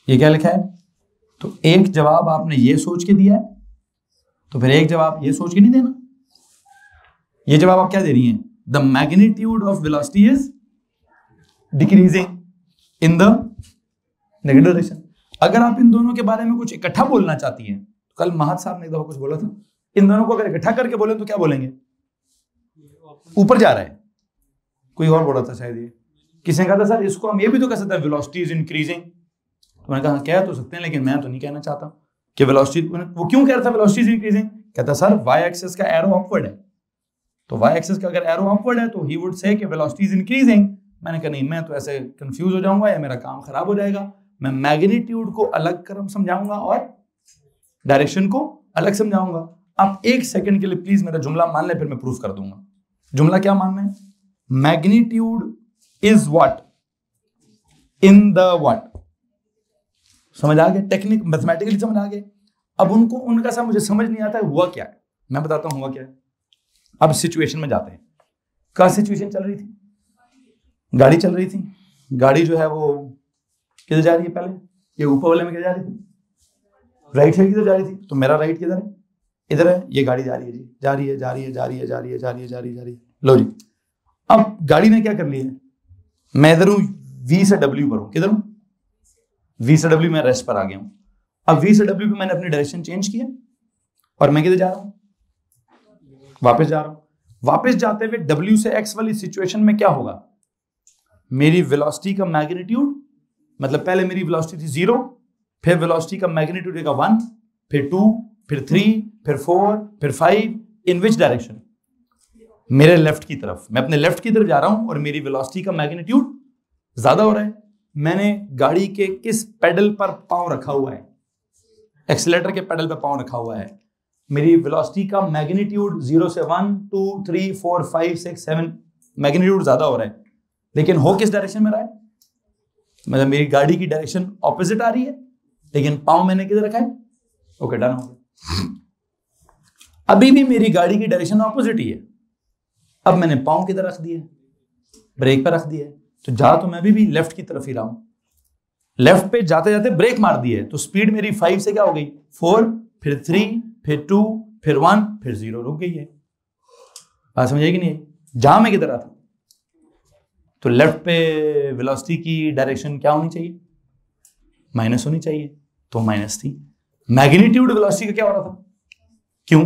Speaker 1: ये क्या लिखा है? तो एक जवाब आपने ये सोच के दिया है, तो फिर एक जवाब ये सोच के नहीं देना। ये जवाब आप क्या दे रही हैं? The magnitude of velocity is decreasing in the negative direction. अगर आप इन दोनों के बारे में कुछ इकट्ठा बोलना चाहती हैं, तो कल महत साहब ने एक दफा कुछ बोला था, इन दोनों को अगर इकट्ठा करके बोले तो क्या बोलेंगे? ऊपर जा रहा है। कोई और बोला था शायद, ये किसी ने कहा था सर इसको हम ये भी तो कह सकते हैं, वेलोसिटी इज इंक्रीजिंग। तो मैंने कहा कह तो सकते हैं, लेकिन मैं तो नहीं कहना चाहता कि वेलोसिटी। वो क्यों कह रहा था वेलोसिटी इज इंक्रीजिंग? कहता सर वाई एक्सिस का एरो अपवर्ड है, तो वाई एक्सिस का अगर एरो अपवर्ड है तो ही वुड से कि वेलोसिटी इज इंक्रीजिंग। मैंने कहा नहीं, मैं तो ऐसे कंफ्यूज हो जाऊंगा या मेरा काम खराब हो जाएगा। मैं मैग्नीट्यूड को अलग कर समझाऊंगा और डायरेक्शन को अलग समझाऊंगा। आप एक सेकंड के लिए प्लीज मेरा जुमला मान लें, फिर मैं प्रूफ कर दूंगा। जुमला क्या मानना है? Magnitude is what in the what. समझ आ गया? टेक्निक मैथमेटिकली समझ आ गए। अब उनको उनका सा मुझे समझ नहीं आता है हुआ क्या है, मैं बताता हूं हुआ क्या है। अब सिचुएशन में जाते हैं। क्या सिचुएशन चल रही थी? गाड़ी चल रही थी। गाड़ी जो है वो किधर जा रही है? पहले ये ऊपर वाले में किधर जा रही थी? राइट साइड किधर जा रही थी? तो मेरा राइट किधर है? इधर है। ये गाड़ी जा रही है जी, जा रही है, जा रही है, जा रही है, जा रही है, जा रही है, जा रही है, जा रही है। लो जी, अब गाड़ी ने क्या कर लिया है? मैं इधर हूं, V से W पर हूं। किधर हूं? V से W, मैं रेस्ट पर आ गया हूं। अब V से W पे मैंने अपनी डायरेक्शन चेंज किया और मैं किधर जा रहा हूं? वापस जा रहा हूं। वापस जाते हुए W से X वाली सिचुएशन में क्या होगा? मेरी वेलोसिटी का मैग्नीट्यूड, मतलब पहले मेरी वेलोसिटी थी 0, फिर वेलोसिटी का मैग्नीट्यूड होगा 1, फिर 2, फिर 3, फिर 4, फिर 5। इन विच डायरेक्शन? मेरे लेफ्ट की तरफ। मैं अपने लेफ्ट की तरफ जा रहा हूं और मेरी वेलोसिटी का मैग्नीट्यूड ज्यादा हो रहा है। मैंने गाड़ी के किस पेडल पर पांव रखा हुआ है? एक्सीलरेटर के पेडल पर पांव रखा हुआ है। मेरी वेलोसिटी का मैग्नीट्यूड 0 से 1, 2, 3, 4, 5, 6, 7 मैग्नीट्यूड ज्यादा हो रहा है, लेकिन हो किस डायरेक्शन में रहा है? मतलब मेरी गाड़ी की डायरेक्शन ऑपोजिट आ रही है, लेकिन पांव मैंने किधर रखा है? ओके डन हो गया। अभी भी मेरी गाड़ी की डायरेक्शन ऑपोजिट ही है। अब मैंने पाँव किधर रख दिया, ब्रेक पर रख दिया है, तो जा तो मैं अभी भी लेफ्ट की तरफ ही रहा हूं। लेफ्ट पे जाते जाते ब्रेक मार दी है, तो स्पीड मेरी 5 से क्या हो गई 4, फिर 3, फिर 2, फिर 1, फिर 0, रुक गई है। बात समझ आई कि नहीं? जहां मैं किधर आता, तो लेफ्ट पे वेलोसिटी की डायरेक्शन क्या होनी चाहिए, माइनस होनी चाहिए, तो माइनस थी। मैग्नीट्यूड वेलोसिटी का क्या हो रहा था, क्यों,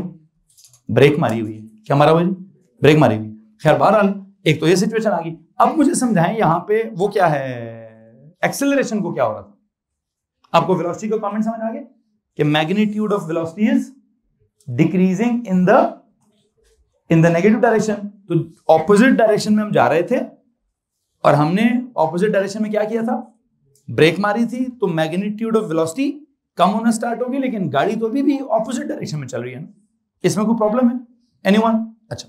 Speaker 1: ब्रेक मारी हुई है। क्या मारा हुआ जी, ब्रेक मारी हुई। खैर बहरहाल एक तो ये सिचुएशन आ गई। अब मुझे समझाएं यहां पे वो क्या है, एक्सेलरेशन को क्या हो रहा था। आपको वेलोसिटी का कमेंट समझ आ गया कि magnitude of velocity is decreasing in the negative direction. तो ऑपोजिट डायरेक्शन में हम जा रहे थे और हमने ऑपोजिट डायरेक्शन में क्या किया था, ब्रेक मारी थी, तो मैग्नीट्यूड ऑफ वेलोसिटी कम होना स्टार्ट होगी, लेकिन गाड़ी तो अभी भी ऑपोजिट डायरेक्शन में चल रही है ना। इसमें कोई प्रॉब्लम है एनीवन? अच्छा,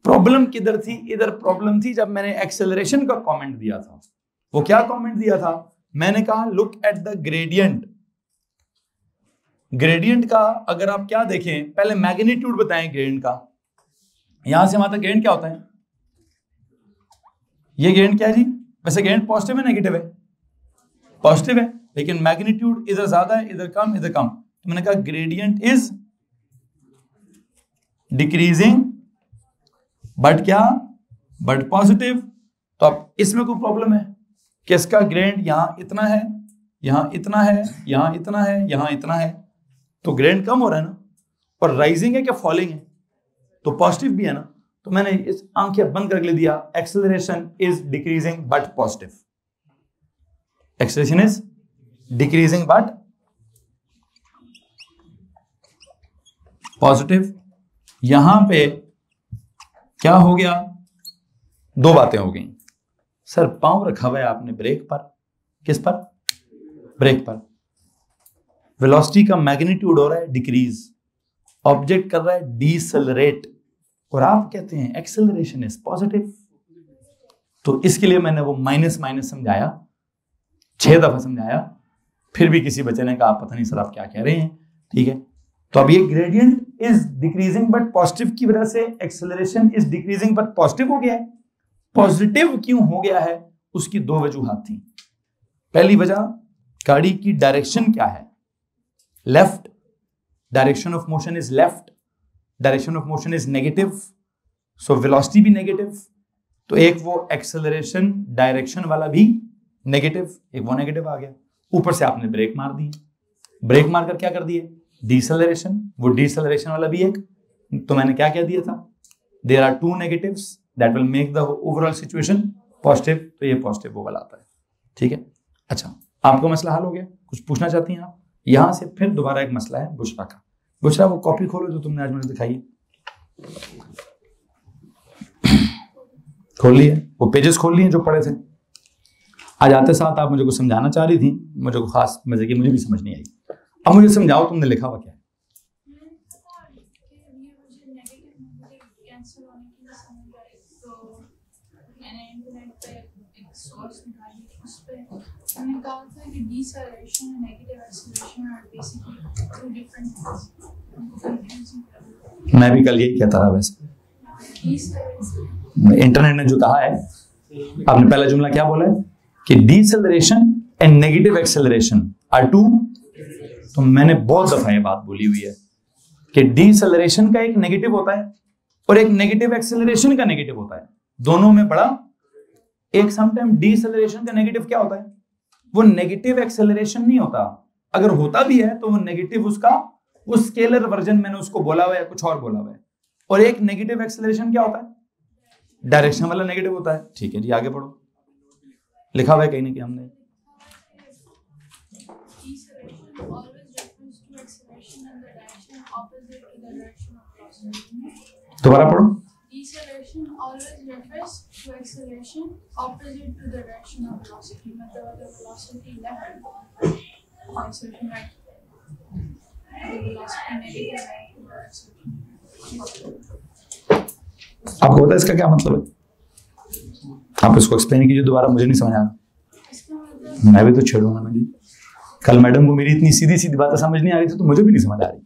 Speaker 1: प्रॉब्लम किधर थी, इधर प्रॉब्लम थी जब मैंने एक्सेलरेशन का कमेंट दिया था। वो क्या कमेंट दिया था, मैंने कहा look at the gradient. Gradient का अगर आप क्या देखें, पहले मैग्नीट्यूड बताएं ग्रेडियंट का। यहां से वहां तक ग्रेडियंट क्या होता है, ये ग्रेडियंट क्या है जी, वैसे ग्रेडियंट पॉजिटिव है नेगेटिव है, पॉजिटिव है, लेकिन मैग्नीट्यूड इधर ज्यादा है, इधर कम, इधर कम। तो मैंने कहा ग्रेडियंट इज डिक्रीजिंग बट क्या, बट पॉजिटिव। तो अब इसमें कोई प्रॉब्लम है कि इसका ग्रेडियंट यहां इतना है, यहां इतना है, यहां इतना है, यहां इतना है, तो ग्रेडियंट कम हो रहा है ना। और राइजिंग है क्या फॉलिंग है, तो पॉजिटिव भी है ना। तो मैंने इस आंखें बंद करके ले दिया acceleration is decreasing but positive, acceleration is decreasing but positive. यहां पे क्या हो गया, दो बातें हो गई। सर पांव रखा हुआ है आपने ब्रेक पर, किस पर, ब्रेक पर। वेलोसिटी का मैग्नीट्यूड हो रहा है डिक्रीज, ऑब्जेक्ट कर रहा है डीसेलरेट, और आप कहते हैं एक्सेलरेशन इज पॉजिटिव। तो इसके लिए मैंने वो माइनस माइनस समझाया, 6 दफा समझाया, फिर भी किसी बच्चे ने कहा पता नहीं सर आप क्या कह रहे हैं। ठीक है, तो अब ये gradient is decreasing but positive की वजह से acceleration is decreasing but positive हो गया है। पॉजिटिव क्यों हो गया है, उसकी 2 वजूहात थी। पहली वजह, गाड़ी की डायरेक्शन क्या है, left, direction of motion is left, direction of motion is negative, so velocity भी नेगेटिव। तो एक वो एक्सेलरेशन डायरेक्शन वाला भी नेगेटिव, एक वो नेगेटिव आ गया। ऊपर से आपने ब्रेक मार दी, ब्रेक मारकर क्या कर दिए, डिसेलरेशन, वो डिसेलरेशन वाला भी एक। तो मैंने क्या कह दिया था, there are 2 negatives that will make the overall situation positive, तो ये पॉजिटिव वो वाला आता है। ठीक है, अच्छा आपका मसला हल हो गया, कुछ पूछना चाहती हैं आप? यहां से फिर दोबारा एक मसला है बुशरा का। बुशरा वो कॉपी खोलो जो तुमने आज मुझे दिखाई, खोल लिए वो पेजेस, खोल लिए जो पढ़े थे। आज आते साथ आप मुझे कुछ समझाना चाह रही थी, मुझे को खास मजे की, मुझे भी समझ नहीं आई। अब मुझे समझाओ तुमने लिखा हुआ क्या है।
Speaker 2: मैंने कहा था कि डिसेलरेशन और negative acceleration are basically 2 different things.
Speaker 1: मैं भी कल यही कहता था। वैसे इंटरनेट ने जो कहा है, आपने पहला जुमला क्या बोला है कि deceleration and negative acceleration are 2। तो मैंने बहुत दफा ये बात बोली हुई है कि डिसेलरेशन का एक नेगेटिव होता है और एक नेगेटिव एक्सेलरेशन का नेगेटिव होता है, दोनों में बड़ा एक। समटाइम डिसेलरेशन का नेगेटिव क्या होता है, वो नेगेटिव एक्सेलरेशन नहीं होता, अगर होता भी है तो वो नेगेटिव उसका वो स्केलर वर्जन मैंने उसको बोला हुआ है, कुछ और बोला हुआ है। और एक नेगेटिव एक्सेलरेशन क्या होता है, डायरेक्शन वाला नेगेटिव होता है। ठीक है जी, आगे पढ़ो, लिखा हुआ है कहीं ना कहीं हमने। दोबारा पढ़ो।
Speaker 2: Deceleration always refers to acceleration opposite to the direction of velocity. मतलब अगर velocity left, acceleration right. अगर velocity negative है,
Speaker 1: आपको पता है इसका क्या मतलब है? आप इसको एक्सप्लेन कीजिए दोबारा, मुझे नहीं समझ आ रहा। मैं भी तो छेड़ूंगा ना जी। कल मैडम को मेरी इतनी सीधी सीधी बातें समझ नहीं आ रही थी, तो मुझे भी नहीं समझ आ रही।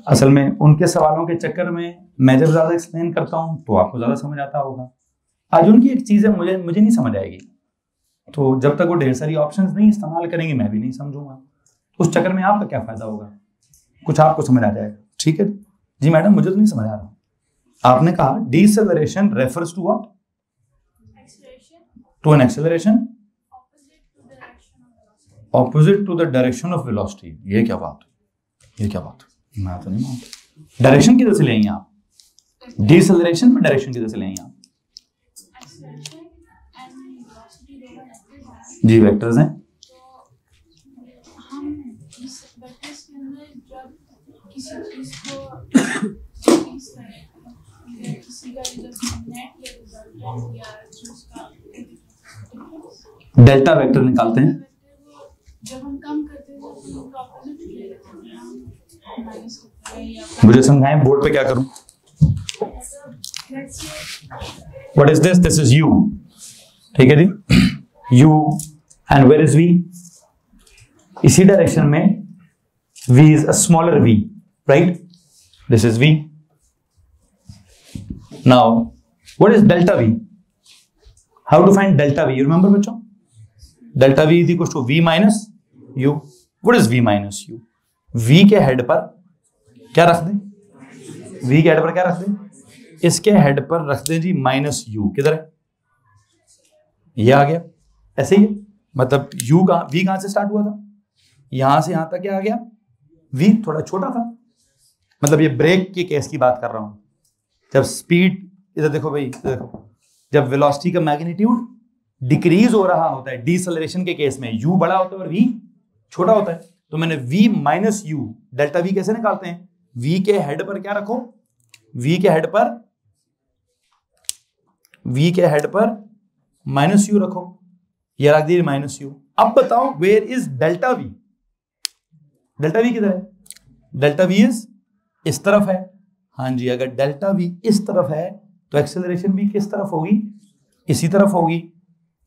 Speaker 1: असल में उनके सवालों के चक्कर में मैं जब ज्यादा एक्सप्लेन करता हूं तो आपको ज्यादा समझ आता होगा। आज उनकी एक चीज है मुझे नहीं समझ आएगी, तो जब तक वो ढेर सारी ऑप्शंस नहीं इस्तेमाल करेंगे मैं भी नहीं समझूंगा। उस चक्कर में आपका क्या फायदा होगा, कुछ आपको समझ आ जाएगा। ठीक है जी मैडम, मुझे तो नहीं समझ आ रहा। आपने कहा deceleration refers to what? To an acceleration opposite to the direction of velocity. ये क्या बात, ये क्या बात, मैं तो नहीं मानता। डायरेक्शन किधर से ले आएंगे आप? डिसेलरेशन में डायरेक्शन किधर से ले आएंगे आप? जी वेक्टर्स हैं। डेल्टा वेक्टर निकालते हैं
Speaker 2: जब हम कम करते हैं तो उनका ऑपोजिट ले लेते हैं, माइनस करते हैं या
Speaker 1: मुझे समझाएं बोर्ड पे क्या करूं। What is this? This is you, ठीक है जी, you and where is we? इसी डायरेक्शन में v is a smaller v, right? This is v. Now what is delta v? How to find delta v? You remember बच्चों? Delta v is equal to v minus u. What is v minus u? v के head पर क्या रख दें? v के head पर क्या रख दें? इसके हेड पर रख दें जी माइनस u। किधर है? ये आ गया। ऐसे ही मतलब u का v कहां से स्टार्ट हुआ था? यहां से यहां तक क्या आ गया? v थोड़ा छोटा था। मतलब ये ब्रेक के केस की बात कर रहा हूं। जब स्पीड, इधर देखो भाई, इधर देखो, जब वेलोसिटी का मैग्नीट्यूड डिक्रीज हो रहा होता है डिसेलरेशन के केस में, u बड़ा होता है और v छोटा होता है, तो मैंने v minus u, delta v कैसे निकालते हैं? v के हेड पर क्या रखो? v के हेड पर माइनस u रखो। ये रख दिए माइनस u। अब बताओ where is delta v? Delta v किधर है? डेल्टा v इस तरफ है। हाँ जी, अगर डेल्टा v इस तरफ है तो एक्सेलरेशन भी किस तरफ होगी? इसी तरफ होगी।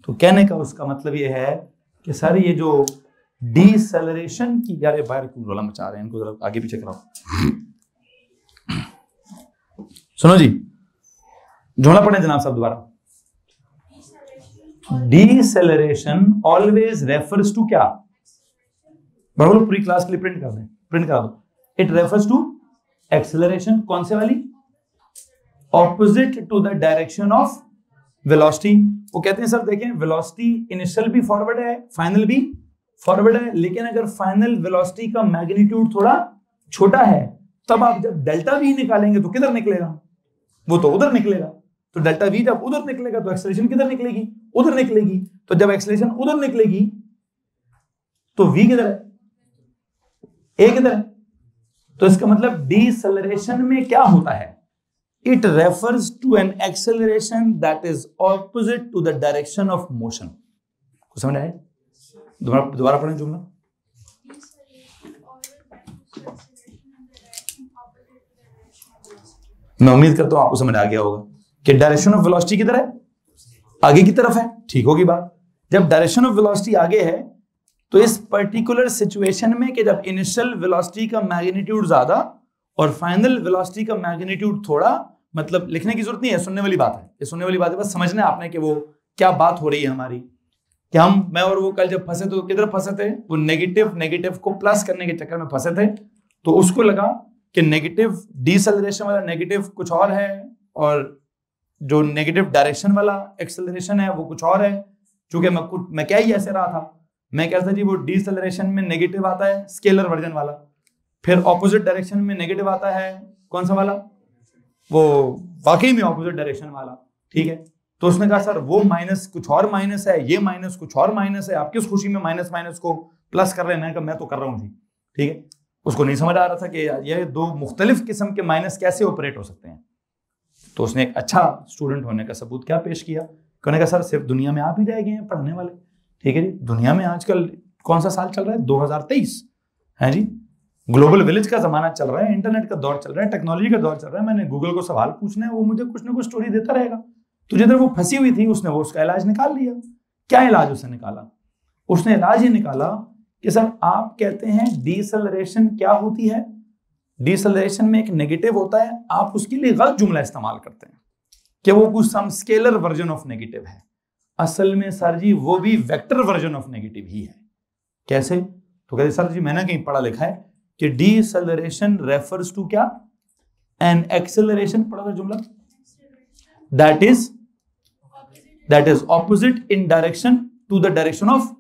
Speaker 1: तो कहने का उसका मतलब ये है कि सर ये जो डिसेलरेशन की, यार ये बाहर क्यों रोला मचा रहे हैं, इनको जरा आगे पीछे कराओ। सुनो जी, जोड़ा पढ़े जनाब साहब दोबारा। डिसेलरेशन ऑलवेज रेफर्स टू क्या? बराबर पूरी क्लास के लिए प्रिंट कर दें, प्रिंट करा दो। इट रेफर्स टू एक्सेलरेशन, कौन से वाली? Opposite to the direction of velocity. वो कहते हैं सर देखें, वेलोसिटी इनिशियल भी फॉरवर्ड है, फाइनल भी फॉरवर्ड है, लेकिन अगर फाइनल वेलोसिटी का मैग्नीट्यूड थोड़ा छोटा है, तब आप जब डेल्टा वी निकालेंगे तो किधर निकलेगा? वो तो उधर निकलेगा। तो डेल्टा वी जब उधर निकलेगा तो एक्सेलरेशन किधर निकलेगी? उधर निकलेगी। तो जब एक्सेलरेशन उधर निकलेगी तो वी किधर है? ए किधर है? तो इसका मतलब डिसेलरेशन में क्या होता है? It refers to an acceleration that is opposite to the direction of motion. कुछ समझ आया? दोबारा पढ़ें जुमला। मैं उम्मीद करता हूं आपको समझ आ गया होगा कि डायरेक्शन ऑफ वेलोसिटी किधर है? आगे की तरफ है। ठीक होगी बात। जब डायरेक्शन ऑफ वेलोसिटी आगे है तो इस पर्टिकुलर सिचुएशन में कि जब इनिशियल वेलोसिटी का मैग्नीट्यूड ज्यादा और फाइनल वेलोसिटी का मैग्नीट्यूड थोड़ा, मतलब लिखने की जरूरत नहीं है, सुनने वाली बात है। ये सुनने वाली बात है, बस समझना आपने कि वो क्या बात हो रही है हमारी। कि मैं और वो कल जब फंसे तो किधर फंसे थे? वो नेगेटिव को प्लस करने के चक्कर में फंसे थे। तो उसको लगा कि नेगेटिव डिसेलरेशन वाला नेगेटिव कुछ और है और जो नेगेटिव डायरेक्शन वाला एक्सेलरेशन है वो कुछ और है। चूंकि मैं क्या ही ऐसे रहा था, मैं कह रहा था जी वो डिसेलरेशन में नेगेटिव आता है स्केलर वर्जन वाला, फिर ऑपोजिट डायरेक्शन में नेगेटिव आता है कौन सा वाला? वो वाकई में ऑपोजिट डायरेक्शन वाला। ठीक है, तो उसने कहा सर वो माइनस कुछ और माइनस है, ये माइनस कुछ और माइनस है, आप किस खुशी में माइनस माइनस को प्लस कर रहे हैं? मैं तो कर रहा हूँ जी। ठीक है, उसको नहीं समझ आ रहा था कि ये दो मुख्तलिफ किस्म के माइनस कैसे ऑपरेट हो सकते हैं। तो उसने एक अच्छा स्टूडेंट होने का सबूत क्या पेश किया? कहने का सर सिर्फ दुनिया में आप ही रह गए हैं पढ़ने वाले। ठीक है जी, दुनिया में आजकल कौन सा साल चल रहा है? 2023 है जी। ग्लोबल विलेज का जमाना चल रहा है, इंटरनेट का दौर चल रहा है, टेक्नोलॉजी का दौर चल रहा है। मैंने गूगल को सवाल पूछना है, वो मुझे कुछ ना कुछ स्टोरी देता रहेगा। तो जिधर वो फंसी हुई थी उसने वो उसका इलाज निकाल लिया। क्या इलाज उसने निकाला? उसने इलाज ये निकाला कि सर आप कहते हैं डिसेलरेशन क्या होती है? डिसेलरेशन में एक नेगेटिव होता है, आप उसके लिए गलत जुमला इस्तेमाल करते हैं कि वो कुछ some scalar version of negative है। असल में सर जी वो भी वेक्टर वर्जन ऑफ नेगेटिव ही है। कैसे? तो कहते सर जी मैंने कहीं पढ़ा लिखा है कि डिसेलरेशन रेफर्स टू क्या, एन एक्सेलरेशन, पढ़ा था जुमला, that is opposite in direction to the direction of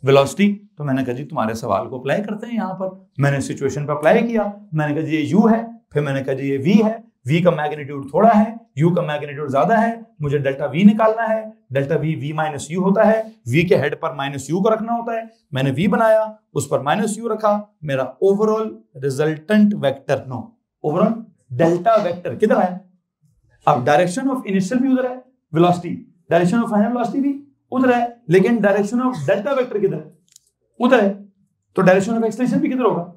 Speaker 1: velocity. तो मैंने कहा जी तुम्हारे सवाल को अप्लाई करते हैं यहाँ पर। मैंने सिचुएशन पर अप्लाई किया, मैंने कहा जी ये u है, फिर मैंने कहा जी ये v है, v का मैग्नीट्यूड थोड़ा है, u का मैग्नीट्यूड ज्यादा है, मुझे डेल्टा v निकालना है, डेल्टा v माइनस u होता है, v के हेड पर माइनस u को रखना होता है, मैंने v बनाया, उस पर माइनस u रखा, मेरा overall resultant vector, no overall delta vector किधर है? अब डायरेक्शन ऑफ इनिशियल भी उधर है, velocity, direction of final velocity भी उधर है, लेकिन डायरेक्शन ऑफ डेल्टा वेक्टर किधर है? उधर है। तो डायरेक्शन ऑफ एक्सेलरेशन भी किधर होगा?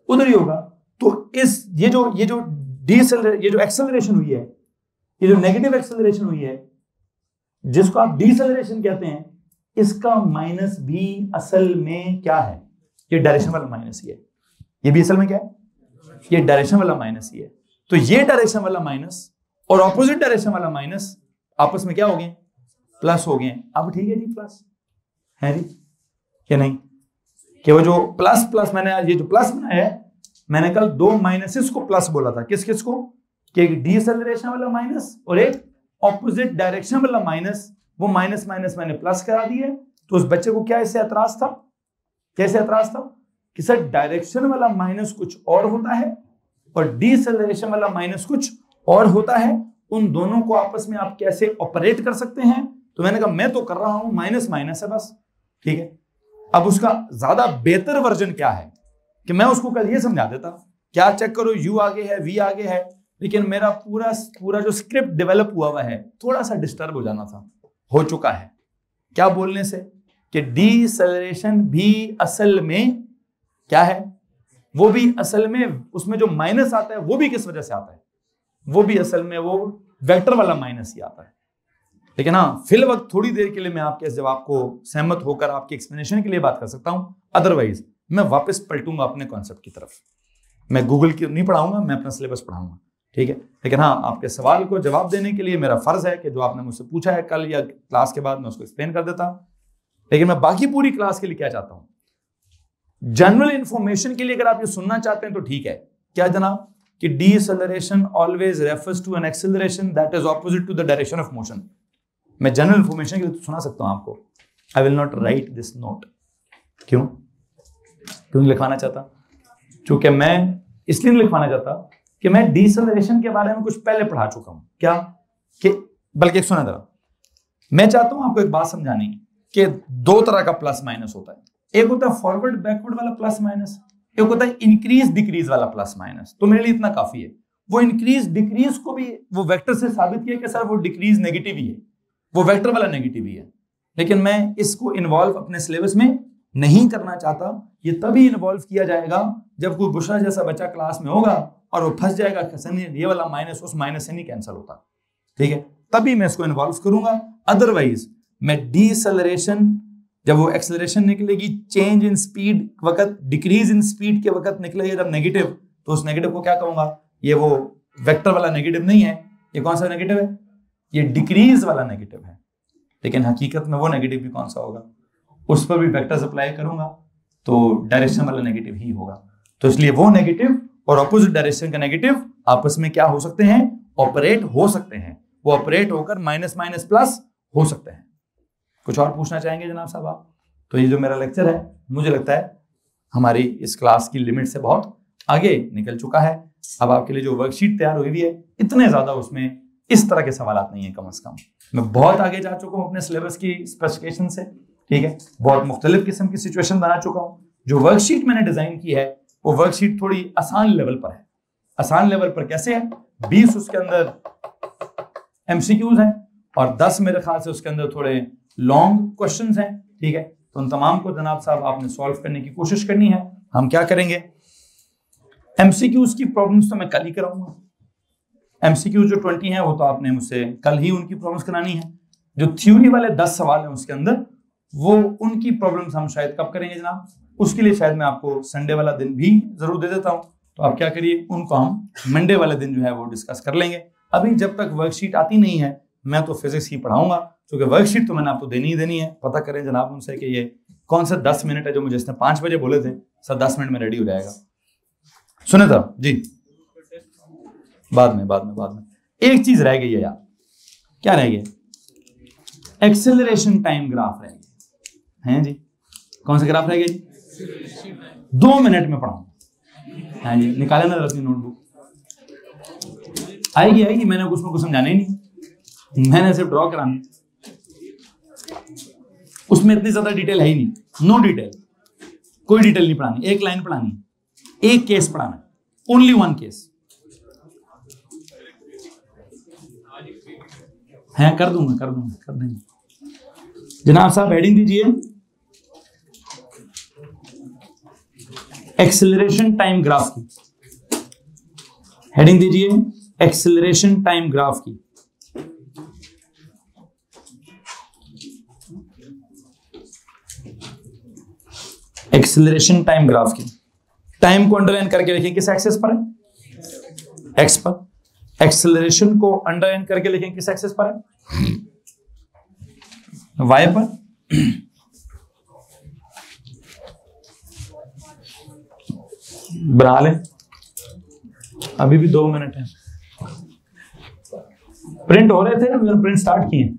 Speaker 1: उधर ही होगा। तो इस ये जो एक्सेलरेशन हुई है, ये जो नेगेटिव एक्सेलरेशन हुई है, जिसको आप डिसेलरेशन कहते हैं, इसका माइनस भी असल में क्या है? ये डायरेक्शन वाला माइनस ही है। ये भी असल में क्या है? ये डायरेक्शन वाला माइनस ही है। तो ये डायरेक्शन वाला माइनस और ऑपोजिट डायरेक्शन वाला माइनस आपस में क्या हो गए? प्लस हो गए। अब ठीक है जी, प्लस है जी या नहीं? कि वो जो प्लस प्लस मैंने ये जो प्लस बनाया है, मैंने कल दो माइनसेस को प्लस बोला था। किस किस को? कि एक डिसेलरेशन वाला माइनस और एक ऑपोजिट डायरेक्शन वाला माइनस। वो माइनस माइनस मैंने प्लस करा दिया। तो उस बच्चे को क्या इससे एतराज था? कैसे एतराज था? कि सर डायरेक्शन वाला माइनस कुछ और होता है और डिसेलरेशन वाला माइनस कुछ और होता है, उन दोनों को आपस में आप कैसे ऑपरेट कर सकते हैं? तो मैंने कहा मैं तो कर रहा हूं माइनस माइनस है बस, ठीक है। अब उसका ज्यादा बेहतर वर्जन क्या है कि मैं उसको कल ये समझा देता, क्या चेक करो u आगे है, v आगे है, लेकिन मेरा पूरा जो स्क्रिप्ट डेवलप हुआ है थोड़ा सा डिस्टर्ब हो जाना था, हो चुका है। क्या बोलने से? कि डिसेलरेशन भी असल में क्या है? वो भी असल में उसमें जो माइनस आता है वो भी किस वजह से आता है? वो भी असल में वो वेक्टर वाला माइनस ही आता है। लेकिन हाँ, फिल वक्त थोड़ी देर के लिए मैं आपके इस जवाब को सहमत होकर आपके एक्सप्लेनेशन के लिए बात कर सकता हूं, अदरवाइज मैं वापस पलटूंगा अपने कॉन्सेप्ट की तरफ। मैं गूगल की नहीं पढ़ाऊंगा, मैं अपना सिलेबस पढ़ाऊंगा, ठीक है। लेकिन हाँ, आपके सवाल को जवाब देने के लिए मेरा फर्ज है कि जो आपने मुझसे पूछा है कल या क्लास के बाद मैं उसको एक्सप्लेन कर देता। लेकिन मैं बाकी पूरी क्लास के लिए क्या चाहता हूं, जनरल इंफॉर्मेशन के लिए अगर आप ये सुनना चाहते हैं तो ठीक है। क्या जनाब? कि deceleration always refers to an acceleration that is opposite to the direction of motion. मैं जनरल इंफॉर्मेशन के लिए सुना सकता हूं आपको। I will not write this note. क्यों लिखवाना चाहता? क्योंकि मैं इसलिए नहीं लिखवाना चाहता कि मैं डिसेलरेशन के बारे में कुछ पहले पढ़ा चुका हूं। क्या कि बल्कि सुना जरा, मैं चाहता हूं आपको एक बात समझानी कि दो तरह का प्लस माइनस होता है। एक होता है फॉरवर्ड बैकवर्ड वाला प्लस माइनस, एक होता है इंक्रीज डिक्रीज वाला प्लस माइनस। तो मेरे लिए इतना काफी है। वो इंक्रीज डिक्रीज को भी वो वेक्टर से साबित किया कि सर वो डिक्रीज नेगेटिव ही है, वो वेक्टर वाला नेगेटिव ही है। लेकिन मैं इसको इन्वॉल्व अपने सिलेबस में नहीं करना चाहता। ये तभी इन्वॉल्व किया जाएगा जब कोई बुशरा जैसा बच्चा क्लास में होगा और वो फंस जाएगा कि ये वाला माइनस उस माइनस से नहीं कैंसिल होता, ठीक है, तभी मैं इसको इन्वॉल्व करूंगा। अदरवाइज मैं डिसेलरेशन जब वो एक्सेलरेशन निकलेगी, चेंज इन स्पीड वक्त, डिक्रीज इन स्पीड के वक्त निकलेगा जब नेगेटिव, तो उस नेगेटिव को क्या कहूंगा? ये वो वेक्टर वाला नेगेटिव नहीं है। ये कौन सा नेगेटिव है? ये डिक्रीज वाला नेगेटिव है। लेकिन हकीकत में वो नेगेटिव भी कौन सा होगा? उस पर भी वेक्टर्स अप्लाई करूंगा तो डायरेक्शन वाला नेगेटिव ही होगा। तो इसलिए वो नेगेटिव और ऑपोजिट डायरेक्शन का नेगेटिव आपस में क्या हो सकते हैं? ऑपरेट हो सकते हैं। वो ऑपरेट होकर माइनस माइनस प्लस हो सकते हैं। कुछ और पूछना चाहेंगे जनाब साहब आप? तो ये जो मेरा लेक्चर है, मुझे लगता है हमारी इस क्लास की लिमिट से बहुत आगे निकल चुका है। अब आपके लिए जो वर्कशीट तैयार हुई है, इतने ज्यादा उसमें इस तरह के सवाल नहीं है। कम से कम मैं बहुत आगे जा चुका हूं अपने सिलेबस की स्पेसिफिकेशन से, ठीक है। बहुत मुख्तलिफ किस्म की सिचुएशन बना चुका हूं। जो वर्कशीट मैंने डिजाइन की है वो वर्कशीट थोड़ी आसान लेवल पर है। आसान लेवल पर कैसे है? 20 उसके अंदर एमसीक्यूज हैं और 10 मेरे ख्याल से उसके अंदर थोड़े लॉन्ग क्वेश्चंस हैं, ठीक है। तो उन तमाम को जनाब साहब आपने सॉल्व करने की कोशिश करनी है। हम क्या करेंगे? एमसीक्यूज की प्रॉब्लम्स तो मैं कल ही कराऊंगा। एमसीक्यूज जो 20 हैं वो तो आपने मुझसे कल ही उनकी प्रॉब्लम्स करानी है। जो थ्योरी वाले 10 सवाल हैं उसके अंदर, वो उनकी प्रॉब्लम्स हम शायद कब करेंगे जनाब? उसके लिए शायद मैं आपको संडे वाला दिन भी जरूर दे देता हूं। तो आप क्या करिए, उनको हम मंडे वाले दिन जो है वो डिस्कस कर लेंगे। अभी जब तक वर्कशीट आती नहीं है मैं तो फिजिक्स ही पढ़ाऊंगा, क्योंकि वर्कशीट तो मैंने आपको देनी ही देनी है। पता करें जनाब उनसे कि ये कौन सा 10 मिनट है जो मुझे इसने 5 बजे बोले थे, सर 10 मिनट में रेडी हो जाएगा। सुने था जी, बाद में एक चीज रह गई है यार, क्या रह गई? एक्सेलरेशन टाइम ग्राफ रह गया है जी। कौन सा ग्राफ रह गया जी? 2 मिनट में पढ़ाऊंगा। हाँ जी, निकाले ना अपनी नोटबुक। आएगी, मैंने उसमें कुछ समझाना ही नहीं, मैंने सिर्फ ड्रॉ कराना। उसमें इतनी ज्यादा डिटेल है ही नहीं, नो डिटेल, कोई डिटेल नहीं पढ़ानी, एक लाइन पढ़ानी, एक केस पढ़ाना, ओनली 1 केस है। कर देंगे। जनाब साहब हेडिंग दीजिए, एक्सेलरेशन टाइम ग्राफ की हेडिंग दीजिए, एक्सेलरेशन टाइम ग्राफ की। एक्सेलरेशन टाइम ग्राफ की टाइम को अंडरलाइन करके लिखें, किस एक्सेस पर है? एक्स पर। एक्सेलरेशन को अंडरलाइन करके लिखें, किस एक्सेस पर है? वाई पर। बना लें, अभी भी 2 मिनट है। प्रिंट हो रहे थे, मैंने प्रिंट स्टार्ट किए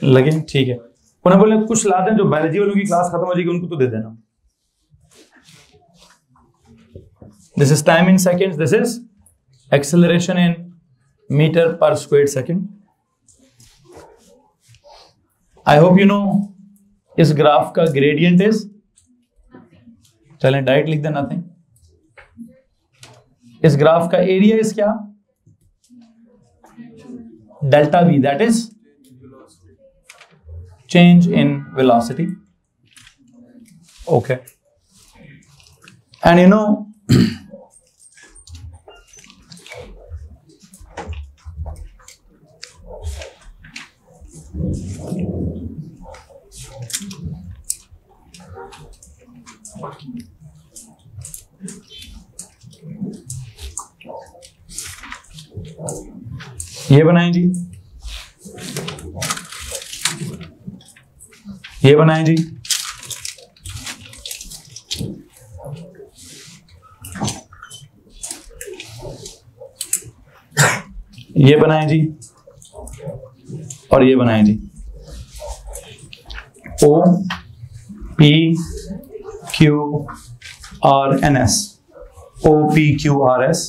Speaker 1: लगे, ठीक है। उन्हें बोले कुछ ला दें, जो बायोलॉजी वालों की क्लास खत्म हो जाएगी उनको तो दे देना। This is time in seconds, this is acceleration in metre per square second. I hope you know इस ग्राफ का ग्रेडियंट इज, चलें डायरेक्ट लिख देना नथिंग। इस ग्राफ का एरिया इज क्या? Delta V, that is change in velocity. Okay, and you know ये बनाएं जी, ये बनाएं जी, ये बनाएं जी, और ये बनाएं जी। O P Q R N S, O P Q R S।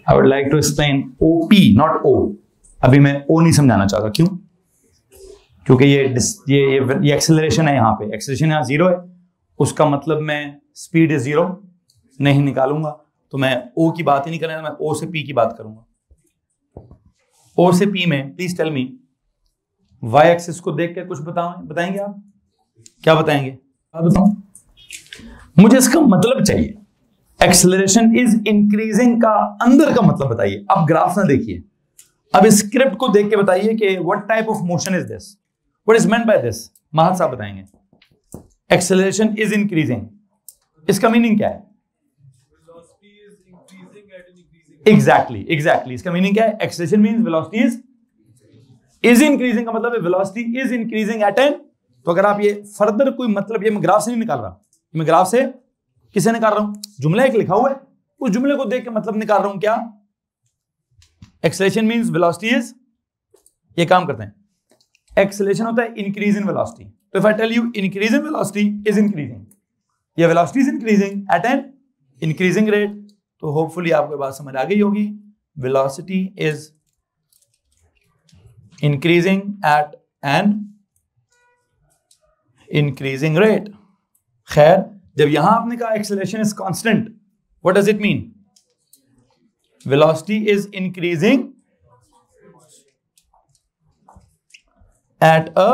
Speaker 1: I would like to explain OP, not O। अभी मैं O नहीं समझाना चाहता, क्यों? क्योंकि ये एक्सेलरेशन है, यहाँ पे एक्सेलरेशन यहाँ 0 है, उसका मतलब मैं स्पीड इज 0 नहीं निकालूंगा, तो मैं O की बात ही नहीं करूंगा, मैं O से P की बात करूंगा। O से P में please tell me, Y axis को देख के कुछ बताएंगे आप? क्या बताएंगे? आप बताओ, मुझे इसका मतलब चाहिए। एक्सेलरेशन इज इंक्रीजिंग का अंदर का मतलब बताइए। अब ग्राफ ना देखिए, अब स्क्रिप्ट को देख के बताइए कि what type of motion is this, what is meant by this. Mahat साहब बताएंगे। एक्सेलरेशन इज इंक्रीजिंग, इसका मीनिंग क्या है? एग्जैक्टली इसका मीनिंग क्या है? Acceleration means velocity is increasing का मतलब है velocity is increasing at an. तो अगर आप ये फर्दर कोई मतलब, ये मैं ग्राफ से नहीं निकाल रहा, मैं ग्राफ से किसे निकाल रहा हूं? जुमला एक लिखा हुआ है, उस जुमले को देख के मतलब निकाल रहा हूं। क्या? एक्सेलरेशन मींस वेलोसिटी इज, ये काम करते हैं, एक्सेलरेशन होता है इंक्रीज इन वेलोसिटी। तो if I tell you increase in velocity is increasing, या velocity is increasing at an increasing rate, तो होपफुली आपको बात समझ आ गई होगी। Velocity is increasing at an increasing rate. खैर, जब यहां आपने कहा acceleration is constant, what does it mean? Velocity is increasing at a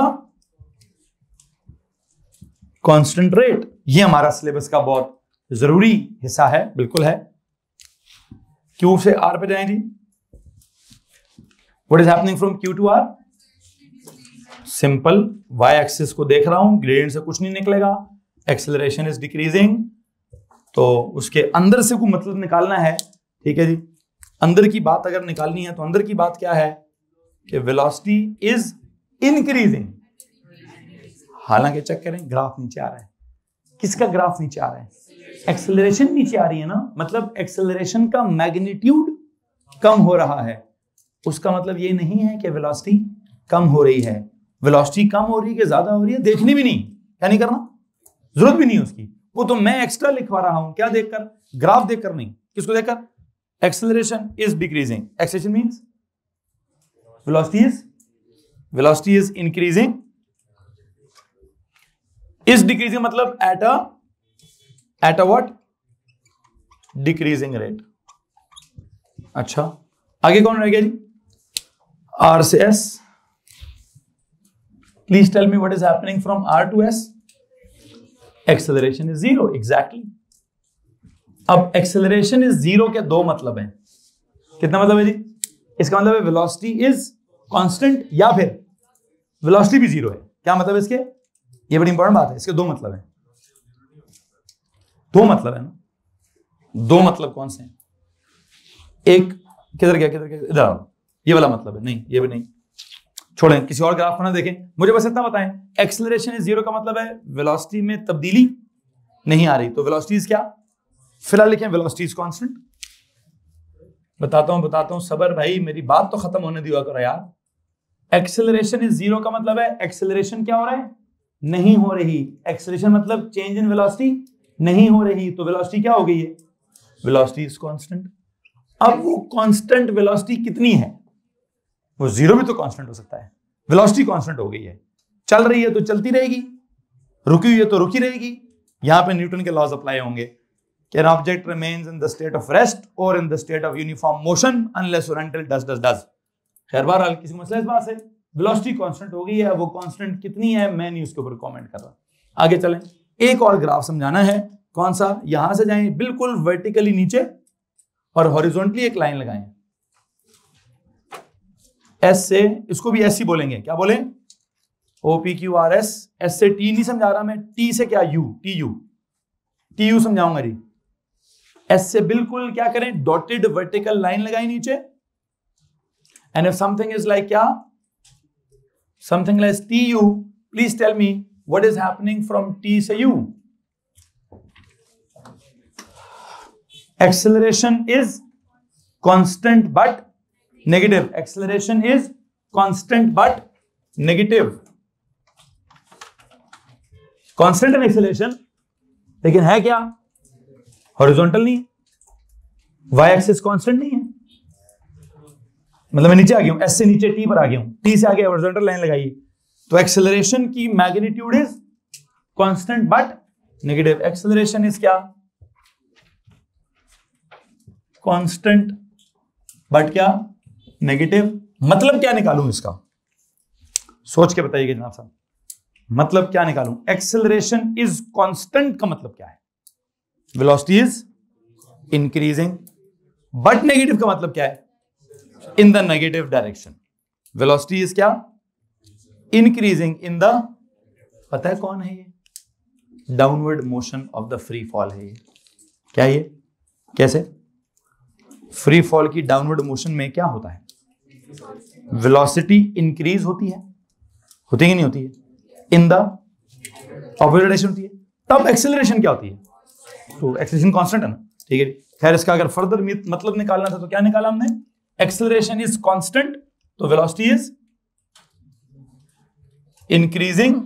Speaker 1: constant rate. ये हमारा सिलेबस का बहुत जरूरी हिस्सा है, बिल्कुल है। क्यू से आर पे जाएं जी। What is happening from Q to R? Simple, Y axis को देख रहा हूं, ग्रेडियंट से कुछ नहीं निकलेगा, एक्सेलरेशन इज डिक्रीजिंग, तो उसके अंदर से कोई मतलब निकालना है, ठीक है जी। अंदर की बात अगर निकालनी है तो अंदर की बात क्या है कि वेलोसिटी इज इंक्रीजिंग। हालांकि चेक करें ग्राफ नीचे आ रहा है, किसका ग्राफ नीचे आ रहा है? एक्सेलरेशन नीचे आ रही है ना, मतलब एक्सेलरेशन का मैग्नीट्यूड कम हो रहा है। उसका मतलब ये नहीं है कि वेलोसिटी कम हो रही है। वेलोसिटी कम हो रही है कि ज्यादा हो रही है देखनी भी नहीं, क्या नहीं करना, जरूरत भी नहीं है उसकी, वो तो मैं एक्स्ट्रा लिखवा रहा हूं, क्या देखकर? ग्राफ देखकर नहीं, किसको देखकर? Acceleration is decreasing, acceleration means velocity is increasing, is decreasing मतलब at a what? Decreasing rate. अच्छा, आगे कौन रह गया जी? आर से S. Please tell me what is happening from R to S? Acceleration is zero, exactly. अब acceleration is zero के दो मतलब हैं। कितना मतलब है जी? इसका मतलब है वेलोसिटी इज कांस्टेंट या फिर वेलोसिटी भी जीरो है। क्या मतलब है इसके? ये बड़ी इंपॉर्टेंट बात है, इसके दो मतलब है। दो मतलब है ना, दो मतलब कौन से हैं? एक किधर गया, इधर आओ, ये वाला मतलब है, नहीं ये भी नहीं, छोड़ें, किसी और ग्राफ पर ना देखें, मुझे बस इतना बताएं, एक्सेलरेशन इज जीरो का मतलब है वेलोसिटी में तब्दीली नहीं आ रही, तो वेलोसिटी इज क्या? फिलहाल लिखें वेलोसिटी इज कांस्टेंट। बताता हूं सबर भाई, मेरी बात तो खत्म होने दिया करो यार। एक्सेलरेशन इज जीरो का मतलब है एक्सेलरेशन क्या हो रहा है? नहीं हो रही। एक्सेलरेशन मतलब चेंज इन वेलोसिटी नहीं हो रही, तो वेलोसिटी क्या हो गई है? Velocity is constant. अब वो कांस्टेंट वेलोसिटी कितनी है? वो जीरो भी तो कांस्टेंट हो सकता है। वेलोसिटी कांस्टेंट हो गई है, चल रही है तो चलती रहेगी, रुकी हुई है तो रुकी रहेगी। यहां पे न्यूटन के लॉज अप्लाई होंगे कि an object remains in the state of rest or in the state of uniform motion unless or until does। खैर बहरहाल किसी मसला इस बात से वेलोसिटी कांस्टेंट हो गई है, वो कांस्टेंट कितनी है मैं नहीं उसके ऊपर कमेंट कर रहा। आगे चलें, एक और ग्राफ समझाना है। कौन सा? यहां से जाएं बिल्कुल वर्टिकली नीचे और हॉरिजॉन्टली एक लाइन लगाएं एस से, इसको भी एस ही बोलेंगे, क्या बोले? OPQRS। एस से टी नहीं समझा रहा मैं, टी से क्या? यू, टी यू समझाऊंगा जी। एस से बिल्कुल क्या करें? डॉटेड वर्टिकल लाइन लगाई नीचे। And if something is like क्या? Something like T U, please tell me what is happening from T से U? Acceleration is constant but negative. Acceleration is constant but negative. Constant है acceleration, लेकिन है क्या? Horizontal नहीं, Y axis constant नहीं है। मतलब मैं नीचे आ गया हूं, एस से नीचे टी पर आ गया हूं, टी से आगे हॉरिजॉन्टल लाइन लगाई, तो एक्सेलरेशन की magnitude is constant but negative. Acceleration is क्या? कांस्टेंट बट क्या? नेगेटिव। मतलब क्या निकालूं इसका? सोच के बताइएगा जनाब साहब, मतलब क्या निकालूं? एक्सेलरेशन इज कांस्टेंट का मतलब क्या है? Velocity is increasing, but negative का मतलब क्या है? इन the negative direction. Velocity is क्या? इंक्रीजिंग इन द, पता है कौन है ये? Downward motion of the free fall है ये। क्या ये? कैसे? फ्री फॉल की डाउनवर्ड मोशन में क्या होता है? वेलोसिटी इंक्रीज होती है, होती है नहीं होती है? इन द ऑपोजिट डायरेक्शन होती है। तब एक्सेलरेशन क्या होती है? तो एक्सेलरेशन कांस्टेंट है ना, ठीक है। खैर इसका अगर फर्दर मतलब निकालना था तो क्या निकाला हमने? एक्सेलरेशन इज कांस्टेंट, तो वेलोसिटी इज इंक्रीजिंग